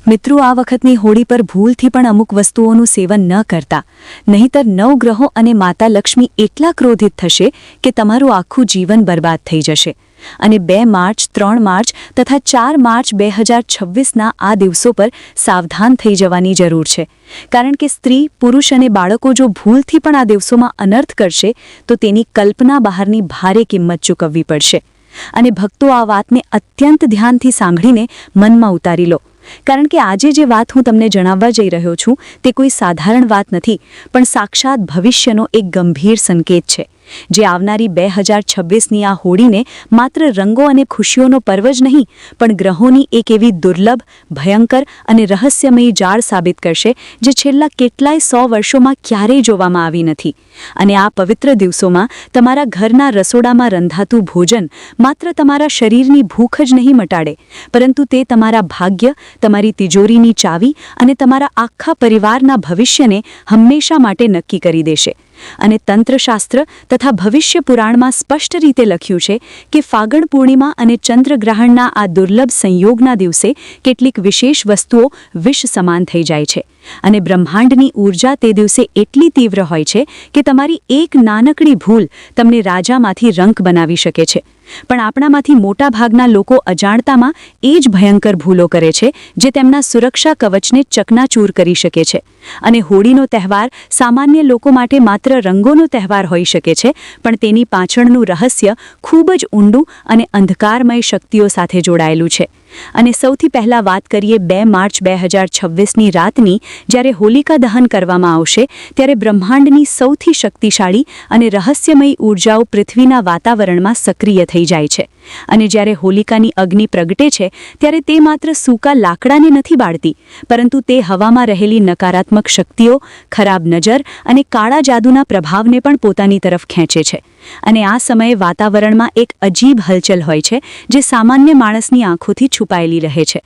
મિત્રો, આ વખતની હોળી પર ભૂલથી પણ અમુક વસ્તુઓનું સેવન ન કરતા, નહીંતર નવગ્રહો અને માતા લક્ષ્મી એટલા ક્રોધિત થશે કે તમારું આખું જીવન બરબાદ થઈ જશે. અને 2 માર્ચ, 3 માર્ચ તથા 4 માર્ચ 2026ના આ દિવસો પર સાવધાન થઈ જવાની જરૂર છે. કારણ કે સ્ત્રી, પુરુષ અને બાળકો જો ભૂલથી પણ આ દિવસોમાં અનર્થ કરશે તો તેની કલ્પના બહારની ભારે કિંમત ચૂકવવી પડશે. અને ભક્તો, આ વાતને અત્યંત ધ્યાનથી સાંભળીને મનમાં ઉતારી લો. કારણ કે આજે જે વાત હું તમને જણાવવા જઈ રહ્યો છું તે કોઈ સાધારણ વાત નથી, પણ સાક્ષાત ભવિષ્યનો એક ગંભીર સંકેત છે, જે આવનારી 2026ની આ હોળીને માત્ર રંગો અને ખુશીઓનો પર્વ જ નહીં, પણ ગ્રહોની એક એવી દુર્લભ, ભયંકર અને રહસ્યમયી જાળ સાબિત કરશે જે છેલ્લા કેટલાય 100 વર્ષોમાં ક્યારેય જોવામાં આવી નથી. અને આ પવિત્ર દિવસોમાં તમારા ઘરના રસોડામાં રંધાતું ભોજન માત્ર તમારા શરીરની ભૂખ જ નહીં મટાડે, પરંતુ તે તમારા ભાગ્ય, તમારી તિજોરીની ચાવી અને તમારા આખા પરિવારના ભવિષ્યને હંમેશા માટે નક્કી કરી દેશે. અને તંત્રશાસ્ત્ર તથા ભવિષ્ય પુરાણમાં સ્પષ્ટ રીતે લખ્યું છે કે ફાગણ પૂર્ણિમા અને ચંદ્રગ્રહણના આ દુર્લભ સંયોગના દિવસે કેટલીક વિશેષ વસ્તુઓ વિષ સમાન થઈ જાય છે. અને બ્રહ્માંડની ઊર્જા તે દિવસે એટલી તીવ્ર હોય છે કે તમારી એક નાનકડી ભૂલ તમને રાજામાંથી રંક બનાવી શકે છે. પણ આપણામાંથી મોટાભાગના લોકો અજાણતામાં એ જ ભયંકર ભૂલો કરે છે જે તેમના સુરક્ષા કવચને ચકનાચૂર કરી શકે છે. અને હોળીનો તહેવાર સામાન્ય લોકો માટે માત્ર રંગોનો તહેવાર હોઈ શકે છે, પણ તેની પાછળનું રહસ્ય ખૂબ જ ઊંડું અને અંધકારમય શક્તિઓ સાથે જોડાયેલું છે. અને સૌથી પહેલાં વાત કરીએ 2 માર્ચ 2026ની રાતની, જ્યારે હોલિકા દહન કરવામાં આવશે, ત્યારે બ્રહ્માંડની સૌથી શક્તિશાળી અને રહસ્યમયી ઊર્જાઓ પૃથ્વીના વાતાવરણમાં સક્રિય થઈ જાય છે. અને જ્યારે હોલિકાની અગ્નિ પ્રગટે છે, ત્યારે તે માત્ર સૂકા લાકડાને નથી બાળતી, પરંતુ તે હવામાં રહેલી નકારાત્મક શક્તિઓ, ખરાબ નજર અને કાળા જાદુના પ્રભાવને પણ પોતાની તરફ ખેંચે છે. અને આ સમયે વાતાવરણમાં એક અજીબ હલચલ હોય છે જે સામાન્ય માણસની આંખોથી છુપાયેલી રહે છે,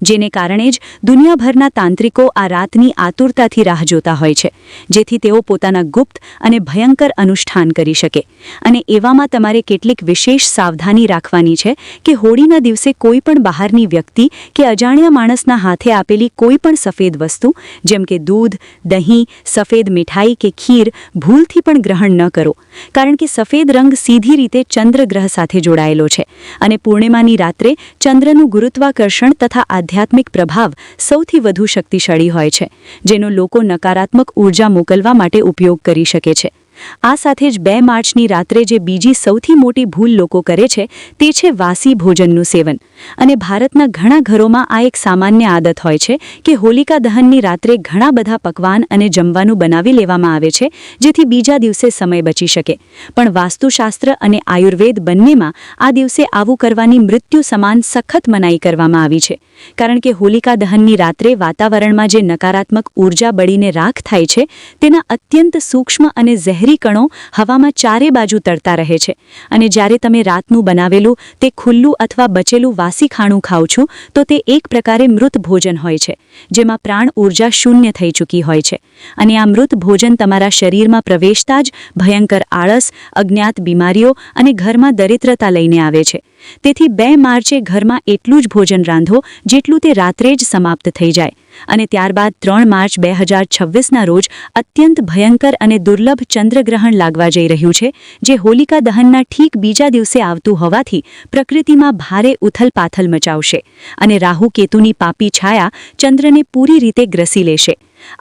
જેને કારણે જ દુનિયાભરના તાંત્રિકો આ રાતની આતુરતાથી રાહ જોતા હોય છે, જેથી તેઓ પોતાના ગુપ્ત અને ભયંકર અનુષ્ઠાન કરી શકે. અને એવામાં તમારે કેટલીક વિશેષ સાવધાની રાખવાની છે કે હોળીના દિવસે કોઈ પણ બહારની વ્યક્તિ કે અજાણ્યા માણસના હાથે આપેલી કોઈ પણ સફેદ વસ્તુ, જેમ કે દૂધ, દહીં, સફેદ મીઠાઈ કે ખીર ભૂલથી પણ ગ્રહણ ન કરો. કારણ કે સફેદ રંગ સીધી રીતે ચંદ્રગ્રહ સાથે જોડાયેલો છે, અને પૂર્ણિમાની રાત્રે ચંદ્રનું ગુરુત્વાકર્ષણ તથા આધ્યાત્મિક પ્રભાવ સૌથી વધુ શક્તિશાળી હોય છે, જેનો લોકો નકારાત્મક ઊર્જા મોકલવા માટે ઉપયોગ કરી શકે છે. આ સાથે જ 2 માર્ચની રાત્રે જે બીજી સૌથી મોટી ભૂલ લોકો કરે છે તે છે વાસી ભોજનનું સેવન. અને ભારતના ઘણા ઘરોમાં આ એક સામાન્ય આદત હોય છે કે હોલિકા દહનની રાત્રે ઘણા બધા પકવાન અને જમવાનું બનાવી લેવામાં આવે છે, જેથી બીજા દિવસે સમય બચી શકે. પણ વાસ્તુશાસ્ત્ર અને આયુર્વેદ બંનેમાં આ દિવસે આવું કરવાની મૃત્યુ સમાન સખત મનાઈ કરવામાં આવી છે. કારણ કે હોલિકા દહનની રાત્રે વાતાવરણમાં જે નકારાત્મક ઊર્જા બળીને રાખ થાય છે, તેના અત્યંત સૂક્ષ્મ અને ઝેરી કણો હવામાં ચારે બાજુ તરતા રહે છે. અને જ્યારે તમે રાતનું બનાવેલું તે ખુલ્લું અથવા બચેલું વાસી ખાણું ખાઓ છો, તો તે એક પ્રકારે મૃત ભોજન હોય છે, જેમાં પ્રાણ ઊર્જા શૂન્ય થઈ ચૂકી હોય છે. અને આ મૃત ભોજન તમારા શરીરમાં પ્રવેશતા જ ભયંકર આળસ, અજ્ઞાત બીમારીઓ અને ઘરમાં દરિદ્રતા લઈને આવે છે. તેથી 2 માર્ચે ઘરમાં એટલું જ ભોજન રાંધો જેટલું તે રાત્રે જ સમાપ્ત થઈ જાય. અને ત્યારબાદ 3 માર્ચ 2026ના રોજ અત્યંત ભયંકર અને દુર્લભ ચંદ્રગ્રહણ લાગવા જઈ રહ્યું છે, જે હોલિકા દહનના ઠીક બીજા દિવસે આવતું હોવાથી પ્રકૃતિમાં ભારે ઉથલપાથલ મચાવશે. અને રાહુ કેતુની પાપી છાયા ચંદ્રને પૂરી રીતે ગ્રસી લેશે.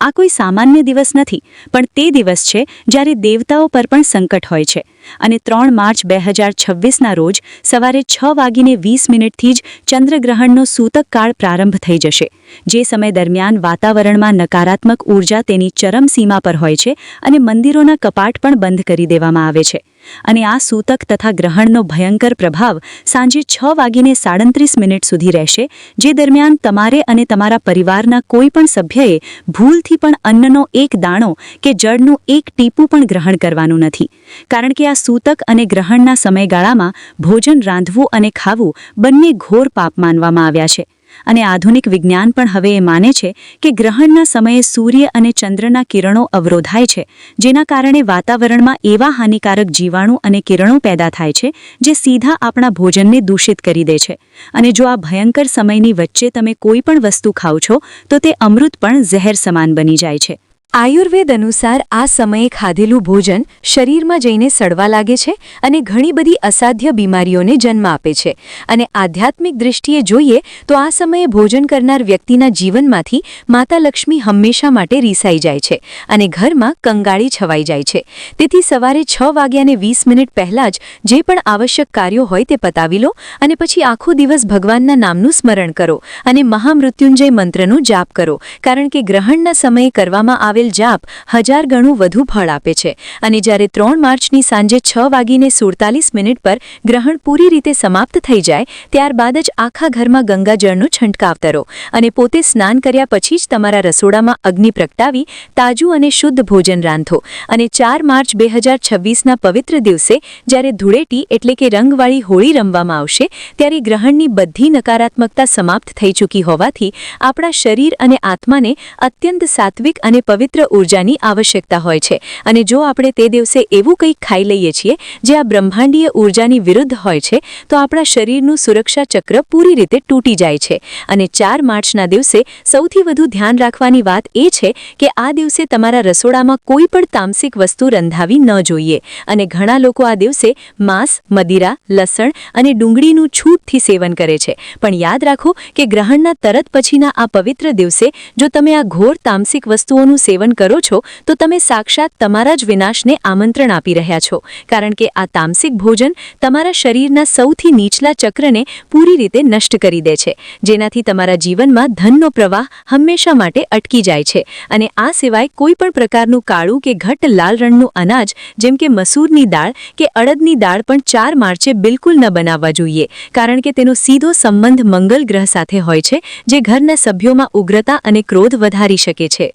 આ કોઈ સામાન્ય દિવસ નથી, પણ તે દિવસ છે જ્યારે દેવતાઓ પર પણ સંકટ હોય છે. અને 3 માર્ચ 2026ના રોજ સવારે 6:20થી જ ચંદ્રગ્રહણનો સૂતક કાળ પ્રારંભ થઈ જશે, જે સમય દરમિયાન વાતાવરણમાં નકારાત્મક ઊર્જા તેની ચરમ સીમા પર હોય છે અને મંદિરોના કપાટ પણ બંધ કરી દેવામાં આવે છે. અને આ સૂતક તથા ગ્રહણનો ભયંકર પ્રભાવ સાંજે 6:37 સુધી રહેશે, જે દરમિયાન તમારે અને તમારા પરિવારના કોઈ પણ સભ્યએ ભૂલથી પણ અન્નનો એક દાણો કે જળનું એક ટીપું પણ ગ્રહણ કરવાનું નથી. કારણ કે આ સૂતક અને ગ્રહણના સમયગાળામાં ભોજન રાંધવું અને ખાવું બંને ઘોર પાપ માનવામાં આવ્યા છે. અને આધુનિક વિજ્ઞાન પણ હવે એ માને છે કે ગ્રહણના સમયે સૂર્ય અને ચંદ્રના કિરણો અવરોધાય છે, જેના કારણે વાતાવરણમાં એવા હાનિકારક જીવાણુ અને કિરણો પેદા થાય છે જે સીધા આપણા ભોજનને દૂષિત કરી દે છે. અને જો આ ભયંકર સમયની વચ્ચે તમે કોઈ પણ વસ્તુ ખાઓ છો તો તે અમૃત પણ ઝેર સમાન બની જાય છે. આયુર્વેદ અનુસાર આ સમયે ખાધેલું ભોજન શરીરમાં જઈને સડવા લાગે છે અને ઘણી બધી અસાધ્ય બીમારીઓને જન્મ આપે છે. અને આધ્યાત્મિક દૃષ્ટિએ જોઈએ તો આ સમયે ભોજન કરનાર વ્યક્તિના જીવનમાંથી માતા લક્ષ્મી હંમેશા માટે રીસાઈ જાય છે અને ઘરમાં કંગાળી છવાઈ જાય છે. તેથી સવારે 6:20 પહેલાં જ જે પણ આવશ્યક કાર્યો હોય તે પતાવી લો અને પછી આખો દિવસ ભગવાનના નામનું સ્મરણ કરો અને મહામૃત્યુંજય મંત્રનું જાપ કરો, કારણ કે ગ્રહણના સમયે કરવામાં આવેલ જાપ 1000 ગણું વધુ ફળ આપે છે. અને જ્યારે 3 માર્ચની સાંજે 6:47 પર ગ્રહણ પૂરી રીતે સમાપ્ત થઈ જાય ત્યારબાદ જ આખા ઘરમાં ગંગાજળનો છંટકાવ કરો અને પોતે સ્નાન કર્યા પછી જ તમારા રસોડામાં અગ્નિ પ્રગટાવી તાજું અને શુદ્ધ ભોજન રાંધો. અને 4 માર્ચ 2026ના પવિત્ર દિવસે જ્યારે ધૂળેટી એટલે કે રંગવાળી હોળી રમવામાં આવશે ત્યારે ગ્રહણની બધી નકારાત્મકતા સમાપ્ત થઈ ચૂકી હોવાથી આપણા શરીર અને આત્માને અત્યંત સાત્વિક અને પવિત્ર ઉર્જાની આવશ્યકતા હોય છે. અને જો આપણે તે દિવસે એવું કંઈક ખાઈ લઈએ છીએ જે આ બ્રહ્માંડીય ઉર્જાની વિરુદ્ધ હોય છે તો આપણા શરીરનું સુરક્ષા ચક્ર પૂરી રીતે તૂટી જાય છે. અને 4 માર્ચના દિવસે સૌથી વધુ ધ્યાન રાખવાની વાત એ છે કે આ દિવસે તમારા રસોડામાં કોઈ પણ તામસિક વસ્તુ રંધાવી ન જોઈએ. અને ઘણા લોકો આ દિવસે માંસ, મદિરા, લસણ અને ડુંગળીનું છૂટથી સેવન કરે છે. પણ યાદ રાખો કે ગ્રહણના તરત પછીના આ પવિત્ર દિવસે જો તમે આ ઘોર તામસિક વસ્તુઓનું સેવન કરો છો તો તમે સાક્ષાત તમારા જ વિનાશને આમંત્રણ આપી રહ્યા છો, કારણ કે આ તામસિક ભોજન તમારા શરીરના સૌથી નીચલા ચક્રને પૂરી રીતે નષ્ટ કરી દે છે, જેનાથી તમારા જીવનમાં ધનનો પ્રવાહ હંમેશા માટે અટકી જાય છે. અને આ સિવાય કોઈ પણ પ્રકારનું કાળું કે ઘટ્ટ લાલ રંગનું અનાજ જેમ કે મસૂરની દાળ કે અડદની દાળ પણ 4 માર્ચે બિલકુલ ન બનાવવા જોઈએ, કારણ કે તેનો સીધો સંબંધ મંગલ ગ્રહ સાથે હોય છે, જે ઘરના સભ્યોમાં ઉગ્રતા અને ક્રોધ વધારી શકે છે.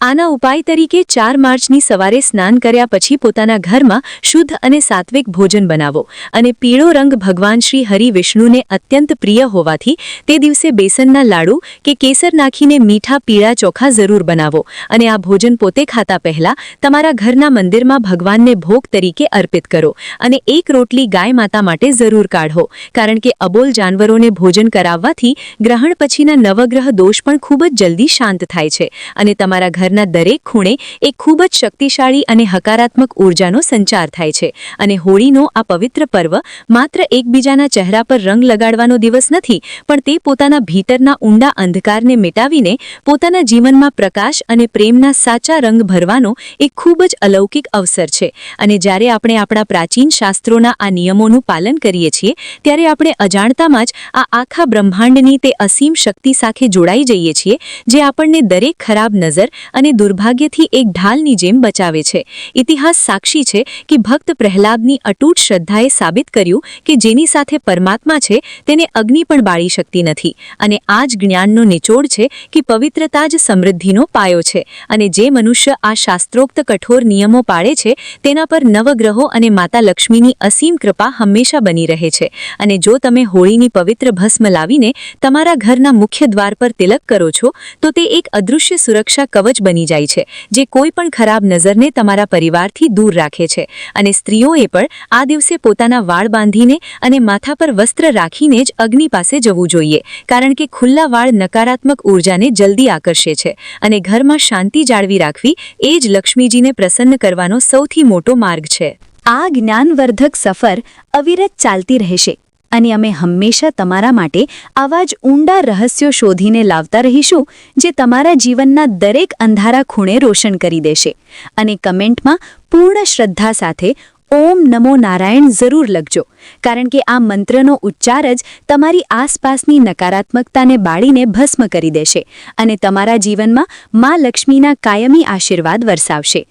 આના ઉપાય તરીકે 4 માર્ચની સવારે સ્નાન કર્યા પછી પોતાના ઘરમાં શુદ્ધ અને સાત્વિક ભોજન બનાવો. અને પીળો રંગ ભગવાન શ્રી હરિ વિષ્ણુને અત્યંત પ્રિય હોવાથી તે દિવસે બેસનના લાડુ કે કેસર નાખીને મીઠા પીળા ચોખા જરૂર બનાવો. અને આ ભોજન પોતે ખાતા પહેલા તમારા ઘરના મંદિરમાં ભગવાનને ભોગ તરીકે અર્પિત કરો. અને એક રોટલી ગાય માતા માટે જરૂર કાઢો, કારણ કે અબોલ જાનવરોને ભોજન કરાવવાથી ગ્રહણ પછીના નવગ્રહ દોષ પણ ખૂબ જ જલ્દી શાંત થાય છે અને તમારા ઘરના દરેક ખૂણે એક ખૂબ જ શક્તિશાળી અને હકારાત્મક ઉર્જાનો સંચાર થાય છે. અને હોળીનો આ પવિત્ર પર્વ માત્ર એકબીજાના ચહેરા પર રંગ લગાડવાનો દિવસ નથી, પણ તે પોતાના ભીતરના ઊંડા અંધકારને મિટાવીને પોતાના જીવનમાં પ્રકાશ અને પ્રેમના સાચા રંગ ભરવાનો એક ખૂબ જ અલૌકિક અવસર છે. અને જ્યારે આપણે આપણા પ્રાચીન શાસ્ત્રોના આ નિયમોનું પાલન કરીએ છીએ ત્યારે આપણે અજાણતામાં જ આ આખા બ્રહ્માંડની તે અસીમ શક્તિ સાથે જોડાઈ જઈએ છીએ, જે આપણને દરેક ખરાબ નજર અને દુર્ભાગ્યથી એક ઢાલની જેમ બચાવે છે. ઇતિહાસ સાક્ષી છે કે ભક્ત પ્રહલાદની અતૂટ શ્રદ્ધાએ સાબિત કર્યું કે જેની સાથે પરમાત્મા છે તેને અગ્નિ પણ બાળી શકતી નથી. અને આ જ જ્ઞાનનો નિચોડ છે કે પવિત્રતા જ સમૃદ્ધિનો પાયો છે. અને જે મનુષ્ય આ શાસ્ત્રોક્ત કઠોર નિયમો પાળે છે તેના પર નવગ્રહો અને માતા લક્ષ્મીની અસીમ કૃપા હંમેશા બની રહે છે. અને જો તમે હોળીની પવિત્ર ભસ્મ લાવીને તમારા ઘરના મુખ્ય દ્વાર પર તિલક કરો છો તો તે એક અદૃશ્ય સુરક્ષા કવચ બની જાય છે, જે કોઈ પણ ખરાબ નજરને તમારા પરિવારથી દૂર રાખે છે. અને સ્ત્રીઓએ પણ આ દિવસે પોતાના વાળ બાંધીને અને માથા પર વસ્ત્ર રાખીને જ અગ્નિ પાસે જવું જોઈએ, કારણ કે ખુલ્લા વાળ નકારાત્મક ઉર્જાને જલ્દી આકર્ષે છે. અને ઘરમાં શાંતિ જાળવી રાખવી એ જ લક્ષ્મીજીને પ્રસન્ન કરવાનો સૌથી મોટો માર્ગ છે. આ જ્ઞાનવર્ધક સફર અવિરત ચાલતી રહેશે અને અમે હંમેશા તમારા માટે આવા જ ઊંડા રહસ્યો શોધીને લાવતા રહીશું, જે તમારા જીવનના દરેક અંધારા ખૂણે રોશન કરી દેશે. અને કમેન્ટમાં પૂર્ણ શ્રદ્ધા સાથે ઓમ નમો નારાયણ જરૂર લખજો, કારણ કે આ મંત્રનો ઉચ્ચાર જ તમારી આસપાસની નકારાત્મકતાને બાળીને ભસ્મ કરી દેશે અને તમારા જીવનમાં મા લક્ષ્મીના કાયમી આશીર્વાદ વરસાવશે.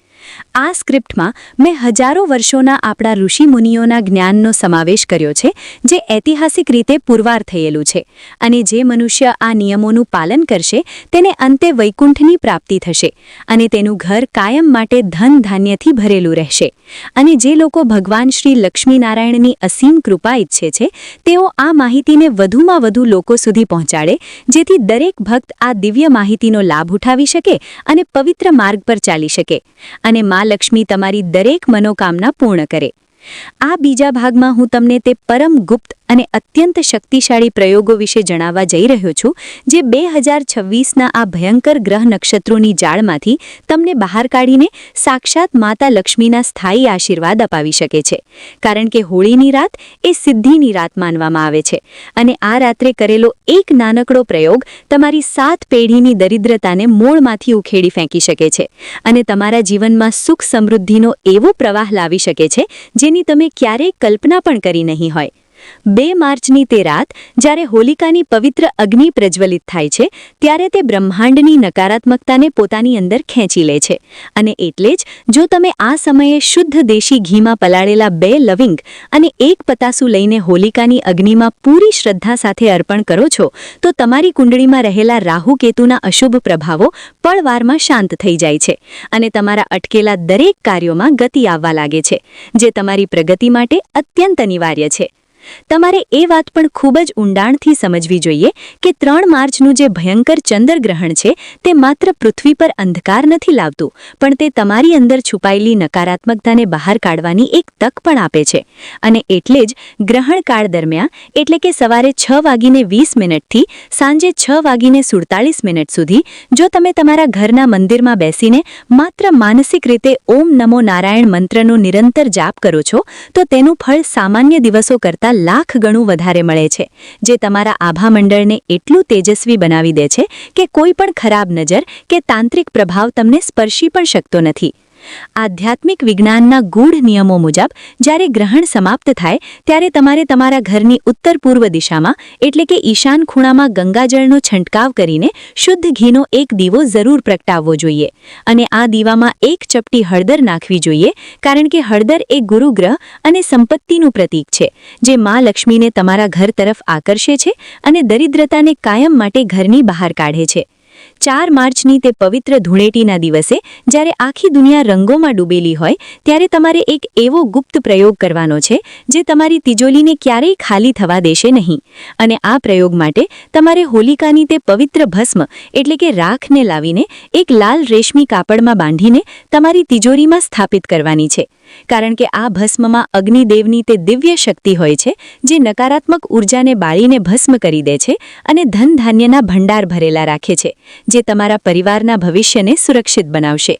આ સ્ક્રિપ્ટમાં મેં હજારો વર્ષોના આપણા ઋષિમુનિઓના જ્ઞાનનો સમાવેશ કર્યો છે, જે ઐતિહાસિક રીતે પુરવાર થયેલું છે. અને જે મનુષ્ય આ નિયમોનું પાલન કરશે તેને અંતે વૈકુંઠની પ્રાપ્તિ થશે અને તેનું ઘર કાયમ માટે ધન ધાન્યથી ભરેલું રહેશે. અને જે લોકો ભગવાન શ્રી લક્ષ્મીનારાયણની અસીમ કૃપા ઈચ્છે છે તેઓ આ માહિતીને વધુમાં વધુ લોકો સુધી પહોંચાડે, જેથી દરેક ભક્ત આ દિવ્ય માહિતીનો લાભ ઉઠાવી શકે અને પવિત્ર માર્ગ પર ચાલી શકે અને મા લક્ષ્મી તમારી દરેક મનોકામના પૂર્ણ કરે. આ બીજા ભાગમાં હું તમને તે પરમ ગુપ્ત અને અત્યંત શક્તિશાળી પ્રયોગો વિશે જણાવવા જઈ રહ્યો છું, જે 2026ના આ ભયંકર ગ્રહ નક્ષત્રોની જાળમાંથી તમને બહાર કાઢીને સાક્ષાત માતા લક્ષ્મીના સ્થાયી આશીર્વાદ અપાવી શકે છે. કારણ કે હોળીની રાત એ સિદ્ધિની રાત માનવામાં આવે છે અને આ રાત્રે કરેલો એક નાનકડો પ્રયોગ તમારી 7 પેઢીની દરિદ્રતાને મૂળમાંથી ઉખેડી ફેંકી શકે છે અને તમારા જીવનમાં સુખ સમૃદ્ધિનો એવો પ્રવાહ લાવી શકે છે જેની તમે ક્યારેય કલ્પના પણ કરી નહીં હોય. 2 માર્ચની તે રાત જ્યારે હોલિકાની પવિત્ર અગ્નિ પ્રજ્વલિત થાય છે ત્યારે તે બ્રહ્માંડની નકારાત્મકતાને પોતાની અંદર ખેંચી લે છે. અને એટલે જ જો તમે આ સમયે શુદ્ધ દેશી ઘીમાં પલાળેલા 2 લવિંગ અને 1 પતાસું લઈને હોલિકાની અગ્નિમાં પૂરી શ્રદ્ધા સાથે અર્પણ કરો છો તો તમારી કુંડળીમાં રહેલા રાહુ કેતુના અશુભ પ્રભાવો પળવારમાં શાંત થઈ જાય છે અને તમારા અટકેલા દરેક કાર્યોમાં ગતિ આવવા લાગે છે, જે તમારી પ્રગતિ માટે અત્યંત અનિવાર્ય છે. તમારે એ વાત પણ ખૂબ જ ઊંડાણથી સમજવી જોઈએ કે 3 માર્ચનું જે ભયંકર ચંદ્રગ્રહણ છે તે માત્ર પૃથ્વી પર અંધકાર નથી લાવતું, પણ તે તમારી અંદર છુપાયેલી નકારાત્મકતાને બહાર કાઢવાની એક તક પણ આપે છે. અને એટલે જ ગ્રહણકાળ દરમિયાન, એટલે કે સવારે 6:20 થી સાંજે 6:47 સુધી જો તમે તમારા ઘરના મંદિરમાં બેસીને માત્ર માનસિક રીતે ઓમ નમો નારાયણ મંત્રનો નિરંતર જાપ કરો છો તો તેનું ફળ સામાન્ય દિવસો કરતાં લાખ ગણું વધારે મળે છે, જે તમારા આભા મંડળને એટલું તેજસ્વી બનાવી દે છે કે કોઈ પણ ખરાબ નજર કે તાંત્રિક પ્રભાવ તમને સ્પર્શી પણ શકતો નથી. આધ્યાત્મિક વિજ્ઞાનના ગૂઢ નિયમો મુજબ જ્યારે ગ્રહણ સમાપ્ત થાય ત્યારે તમારે તમારા ઘરની ઉત્તર પૂર્વ દિશામાં, એટલે કે ઈશાન ખૂણામાં ગંગાજળનો છંટકાવ કરીને શુદ્ધ ઘીનો એક દીવો જરૂર પ્રગટાવવો જોઈએ અને આ દીવામાં 1 ચપટી હળદર નાખવી જોઈએ, કારણ કે હળદર એ ગુરુગ્રહ અને સંપત્તિનું પ્રતીક છે, જે મા લક્ષ્મીને તમારા ઘર તરફ આકર્ષે છે અને દરિદ્રતાને કાયમ માટે ઘરની બહાર કાઢે છે. 4 માર્ચની તે પવિત્ર ધૂળેટીના દિવસે જ્યારે આખી દુનિયા રંગોમાં ડૂબેલી હોય ત્યારે તમારે એક એવો ગુપ્ત પ્રયોગ કરવાનો છે જે તમારી તિજોરીને ક્યારેય ખાલી થવા દેશે નહીં. અને આ પ્રયોગ માટે તમારે હોલિકાની તે પવિત્ર ભસ્મ, એટલે કે રાખને લાવીને એક લાલ રેશમી કાપડમાં બાંધીને તમારી તિજોરીમાં સ્થાપિત કરવાની છે. કારણ કે આ ભસ્મમાં અગ્નિદેવની તે દિવ્ય શક્તિ હોય છે જે નકારાત્મક ઉર્જાને બાળીને ભસ્મ કરી દે છે અને ધન ધાન્યના ભંડાર ભરેલા રાખે છે, જે તમારા પરિવારના ભવિષ્યને સુરક્ષિત બનાવશે.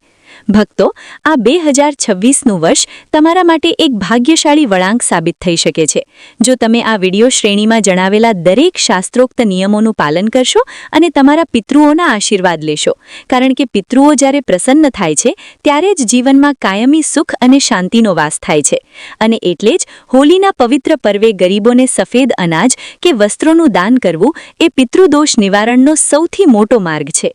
ભક્તો, આ 2026નું વર્ષ તમારા માટે એક ભાગ્યશાળી વળાંક સાબિત થઈ શકે છે જો તમે આ વિડિયો શ્રેણીમાં જણાવેલા દરેક શાસ્ત્રોક્ત નિયમોનું પાલન કરશો અને તમારા પિતૃઓના આશીર્વાદ લેશો. કારણ કે પિતૃઓ જ્યારે પ્રસન્ન થાય છે ત્યારે જ જીવનમાં કાયમી સુખ અને શાંતિનો વાસ થાય છે. અને એટલે જ હોલીના પવિત્ર પર્વે ગરીબોને સફેદ અનાજ કે વસ્ત્રોનું દાન કરવું એ પિતૃદોષ નિવારણનો સૌથી મોટો માર્ગ છે.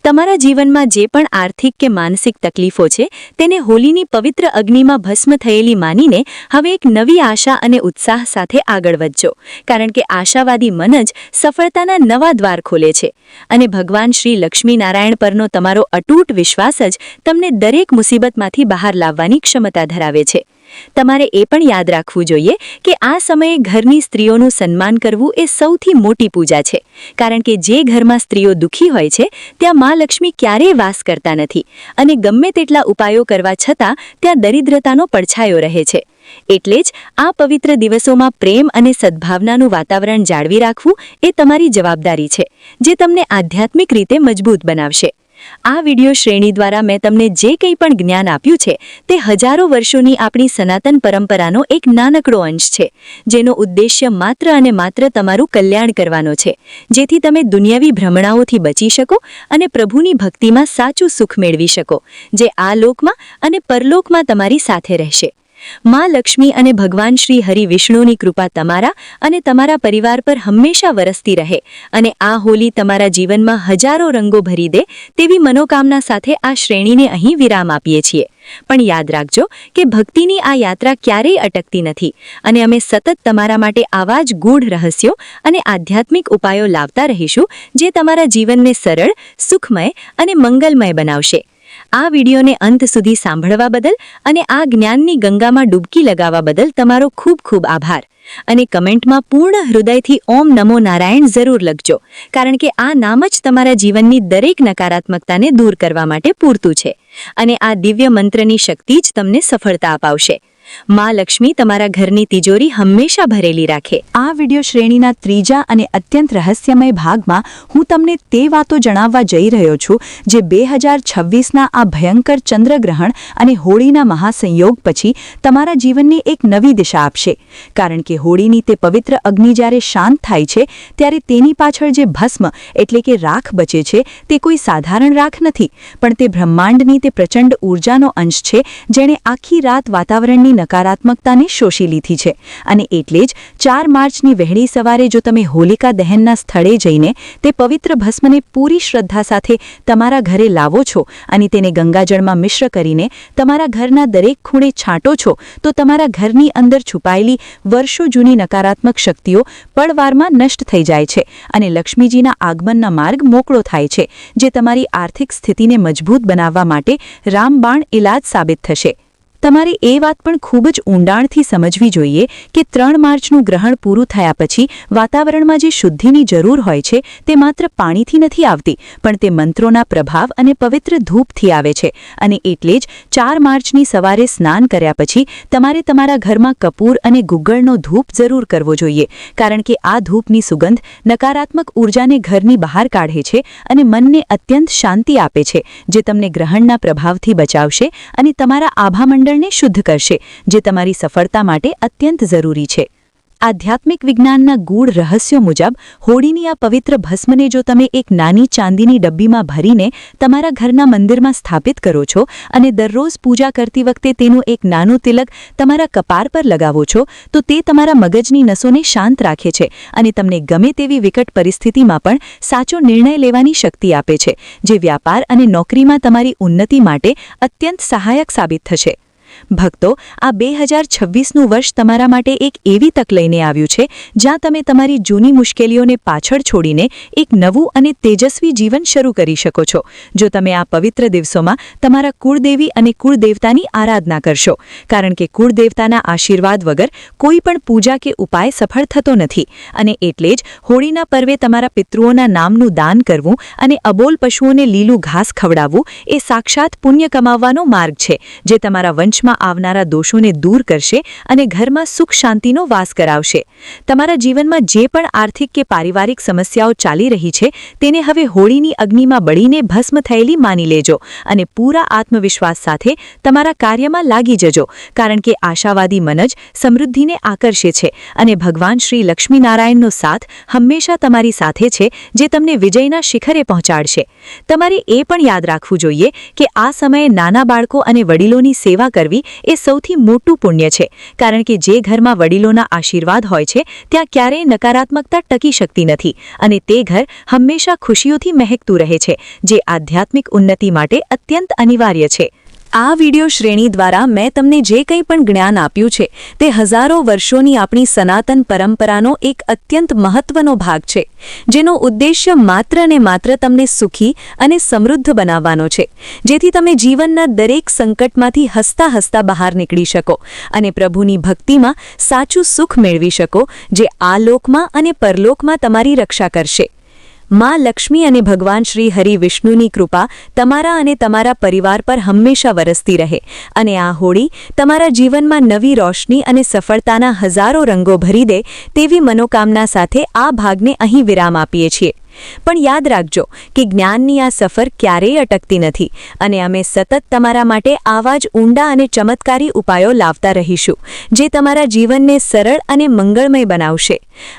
તમારા જીવનમાં જે પણ આર્થિક કે માનસિક તકલીફો છે તેને હોલીની પવિત્ર અગ્નિમાં ભસ્મ થયેલી માનીને હવે એક નવી આશા અને ઉત્સાહ સાથે આગળ વધજો, કારણ કે આશાવાદી મન જ સફળતાના નવા દ્વાર ખોલે છે અને ભગવાન શ્રી લક્ષ્મીનારાયણ પરનો તમારો અતૂટ વિશ્વાસ જ તમને દરેક મુસીબતમાંથી બહાર લાવવાની ક્ષમતા ધરાવે છે. તમારે એ પણ યાદ રાખવું જોઈએ કે આ સમયે ઘરની સ્ત્રીઓનું સન્માન કરવું એ સૌથી મોટી પૂજા છે, કારણ કે જે ઘરમાં સ્ત્રીઓ દુઃખી હોય છે ત્યાં મા લક્ષ્મી ક્યારેય વાસ કરતા નથી અને ગમે તેટલા ઉપાયો કરવા છતાં ત્યાં દરિદ્રતાનો પડછાયો રહે છે. એટલે જ આ પવિત્ર દિવસોમાં પ્રેમ અને સદ્ભાવનાનું વાતાવરણ જાળવી રાખવું એ તમારી જવાબદારી છે, જે તમને આધ્યાત્મિક રીતે મજબૂત બનાવશે. આ વિડિયો શ્રેણી દ્વારા મેં તમને જે કંઈ પણ જ્ઞાન આપ્યું છે તે હજારો વર્ષોની આપણી સનાતન પરંપરાનો એક નાનકડો અંશ છે, જેનો ઉદ્દેશ્ય માત્ર અને માત્ર તમારું કલ્યાણ કરવાનો છે, જેથી તમે દુનિયાવી ભ્રમણાઓથી બચી શકો અને પ્રભુની ભક્તિમાં સાચું સુખ મેળવી શકો, જે આ લોકમાં અને પરલોકમાં તમારી સાથે રહેશે. માં લક્ષ્મી અને ભગવાન શ્રી હરિ વિષ્ણુની કૃપા તમારા અને તમારા પરિવાર પર હંમેશા વરસતી રહે અને આ હોલી તમારા જીવનમાં હજારો રંગો ભરી દે તેવી મનોકામના સાથે આ શ્રેણીને અહીં વિરામ આપીએ છીએ. પણ યાદ રાખજો કે ભક્તિની આ યાત્રા ક્યારેય અટકતી નથી અને અમે સતત તમારા માટે આવા જ ગૂઢ રહસ્યો અને આધ્યાત્મિક ઉપાયો લાવતા રહીશું જે તમારા જીવનને સરળ, સુખમય અને મંગલમય બનાવશે. આ વિડીયોને અંત સુધી સાંભળવા બદલ અને આ જ્ઞાનની ગંગામાં ડૂબકી લગાવવા બદલ તમારો ખૂબ ખૂબ આભાર. અને કમેન્ટમાં પૂર્ણ હૃદયથી ઓમ નમો નારાયણ જરૂર લખજો, કારણ કે આ નામ જ તમારા જીવનની દરેક નકારાત્મકતાને દૂર કરવા માટે પૂરતું છે અને આ દિવ્ય મંત્રની શક્તિ જ તમને સફળતા અપાવશે. માં લક્ષ્મી તમારા ઘરની તિજોરી હંમેશા ભરેલી રાખે. આ વિડીયો શ્રેણીના ત્રીજા અને અત્યંત રહસ્યમય ભાગમાં હું તમને તે વાતો જણાવવા જઈ રહ્યો છું જે 2026ના આ ભયંકર ચંદ્રગ્રહણ અને હોળીના મહાસંયોગ પછી તમારા જીવનને એક નવી દિશા આપશે. કારણ કે હોળીની તે પવિત્ર અગ્નિ જ્યારે શાંત થાય છે ત્યારે તેની પાછળ જે ભસ્મ એટલે કે રાખ બચે છે તે કોઈ સાધારણ રાખ નથી, પણ તે બ્રહ્માંડની તે પ્રચંડ ઊર્જાનો અંશ છે જેણે આખી રાત વાતાવરણની નકારાત્મકતાને શોષી લીધી છે. અને એટલે જ 4 માર્ચની વહેલી સવારે જો તમે હોલિકા દહનના સ્થળે જઈને તે પવિત્ર ભસ્મને પૂરી શ્રદ્ધા સાથે તમારા ઘરે લાવો છો અને તેને ગંગાજળમાં મિશ્ર કરીને તમારા ઘરના દરેક ખૂણે છાંટો છો તો તમારા ઘરની અંદર છુપાયેલી વર્ષો જૂની નકારાત્મક શક્તિઓ પળવારમાં નષ્ટ થઈ જાય છે અને લક્ષ્મીજીના આગમનના માર્ગ મોકળો થાય છે, જે તમારી આર્થિક સ્થિતિને મજબૂત બનાવવા માટે રામબાણ ઇલાજ સાબિત થશે. તમારે એ વાત પણ ખૂબ જ ઊંડાણથી સમજવી જોઈએ કે 3 માર્ચનું ગ્રહણ પૂરું થયા પછી વાતાવરણમાં જે શુદ્ધિની જરૂર હોય છે તે માત્ર પાણીથી નથી આવતી, પણ તે મંત્રોના પ્રભાવ અને પવિત્ર ધૂપથી આવે છે. અને એટલે જ 4 માર્ચની સવારે સ્નાન કર્યા પછી તમારે તમારા ઘરમાં કપૂર અને ગુગ્ગળનો ધૂપ જરૂર કરવો જોઈએ, કારણ કે આ ધૂપની સુગંધ નકારાત્મક ઊર્જાને ઘરની બહાર કાઢે છે અને મનને અત્યંત શાંતિ આપે છે, જે તમને ગ્રહણના પ્રભાવથી બચાવશે અને તમારા આભામંડળ ને શુદ્ધ કરશે, જે તમારી સફળતા માટે અત્યંત જરૂરી છે. આધ્યાત્મિક વિજ્ઞાનના ગૂઢ રહસ્યો મુજબ હોળીની આ પવિત્ર ભસ્મને જો તમે એક નાની ચાંદીની ડબ્બીમાં ભરીને તમારા ઘરના મંદિરમાં સ્થાપિત કરો છો અને દરરોજ પૂજા કરતી વખતે તેનું એક નાનું તિલક તમારા કપાર પર લગાવો છો તો તે તમારા મગજની નસોને શાંત રાખે છે અને તમને ગમે તેવી વિકટ પરિસ્થિતિમાં પણ સાચો નિર્ણય લેવાની શક્તિ આપે છે, જે વ્યાપાર અને નોકરીમાં તમારી ઉન્નતિ માટે અત્યંત સહાયક સાબિત થશે. ભક્તો, આ 2026નું વર્ષ તમારા માટે એક એવી તક લઈને આવ્યું છે જ્યાં તમે તમારી જૂની મુશ્કેલીઓને પાછળ છોડીને એક નવું અને તેજસ્વી જીવન શરૂ કરી શકો છો, જો તમે આ પવિત્ર દિવસોમાં તમારા કુળદેવી અને કુળદેવતાની આરાધના કરશો. કારણ કે કુળદેવતાના આશીર્વાદ વગર કોઈ પણ પૂજા કે ઉપાય સફળ થતો નથી અને એટલે જ હોળીના પર્વે તમારા પિતૃઓના નામનું દાન કરવું અને અબોલ પશુઓને લીલું ઘાસ ખવડાવવું એ સાક્ષાત પુણ્ય કમાવવાનો માર્ગ છે, જે તમારા વંશમાં આવનારા દોષોને દૂર કરશે અને ઘરમાં સુખ શાંતિનો વાસ કરાવશે. તમારા જીવનમાં જે પણ આર્થિક કે પારિવારિક સમસ્યાઓ ચાલી રહી છે તેને હવે હોળીની અગ્નિમાં બળીને ભસ્મ થયેલી માની લેજો અને પૂરા આત્મવિશ્વાસ સાથે તમારા કાર્યમાં લાગી જજો, કારણ કે આશાવાદી મન જ સમૃદ્ધિને આકર્ષે છે અને ભગવાન શ્રી લક્ષ્મીનારાયણનો સાથ હંમેશા તમારી સાથે છે, જે તમને વિજયના શિખરે પહોંચાડશે. તમારે એ પણ યાદ રાખવું જોઈએ કે આ સમયે નાના બાળકો અને વડીલોની સેવા કરવી એ સૌથી મોટું પુણ્ય છે, કારણ કે જે ઘરમાં વડીલોના આશીર્વાદ હોય છે ત્યાં ક્યારેય નકારાત્મકતા ટકી શકતી નથી અને તે ઘર હંમેશા ખુશીઓથી મહેકતું રહે છે, જે આધ્યાત્મિક ઉન્નતિ માટે અત્યંત અનિવાર્ય છે. આ વિડિયો શ્રેણી દ્વારા મેં તમને જે કંઈ પણ જ્ઞાન આપ્યું છે તે હજારો વર્ષોની આપણી સનાતન પરંપરાનો એક અત્યંત મહત્વનો ભાગ છે, જેનો ઉદ્દેશ્ય માત્ર ને માત્ર તમને સુખી અને સમૃદ્ધ બનાવવાનો છે, જેથી તમે જીવનના દરેક સંકટમાંથી હસતા હસતા બહાર નીકળી શકો અને પ્રભુની ભક્તિમાં સાચું સુખ મેળવી શકો, જે આ લોકમાં અને પરલોકમાં તમારી રક્ષા કરશે. માં લક્ષ્મી અને ભગવાન શ્રી હરિ વિષ્ણુની કૃપા તમારા અને તમારા પરિવાર પર હંમેશા વરસતી રહે અને આ હોળી તમારા જીવનમાં નવી રોશની અને સફળતાના હજારો રંગો ભરી દે તેવી મનોકામના સાથે આ ભાગને અહીં વિરામ આપીએ છીએ. પણ યાદ રાખજો કે જ્ઞાનની આ સફર ક્યારેય અટકતી નથી અને અમે સતત તમારા માટે આવા જ ઊંડા અને ચમત્કારી ઉપાયો લાવતા રહીશું જે તમારા જીવનને સરળ અને મંગળમય બનાવશે.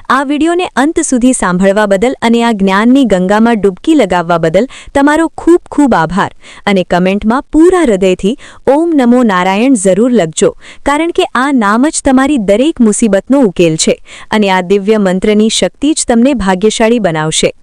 આ વિડીયોને અંત સુધી સાંભળવા બદલ અને આ જ્ઞાનની ગંગામાં ડૂબકી લગાવવા બદલ તમારો ખૂબ ખૂબ આભાર. અને કમેન્ટમાં પૂરા હૃદયથી ઓમ નમો નારાયણ જરૂર લખજો, કારણ કે આ નામ જ તમારી દરેક મુસીબતનો ઉકેલ છે અને આ દિવ્ય મંત્રની શક્તિ જ તમને ભાગ્યશાળી બનાવશે.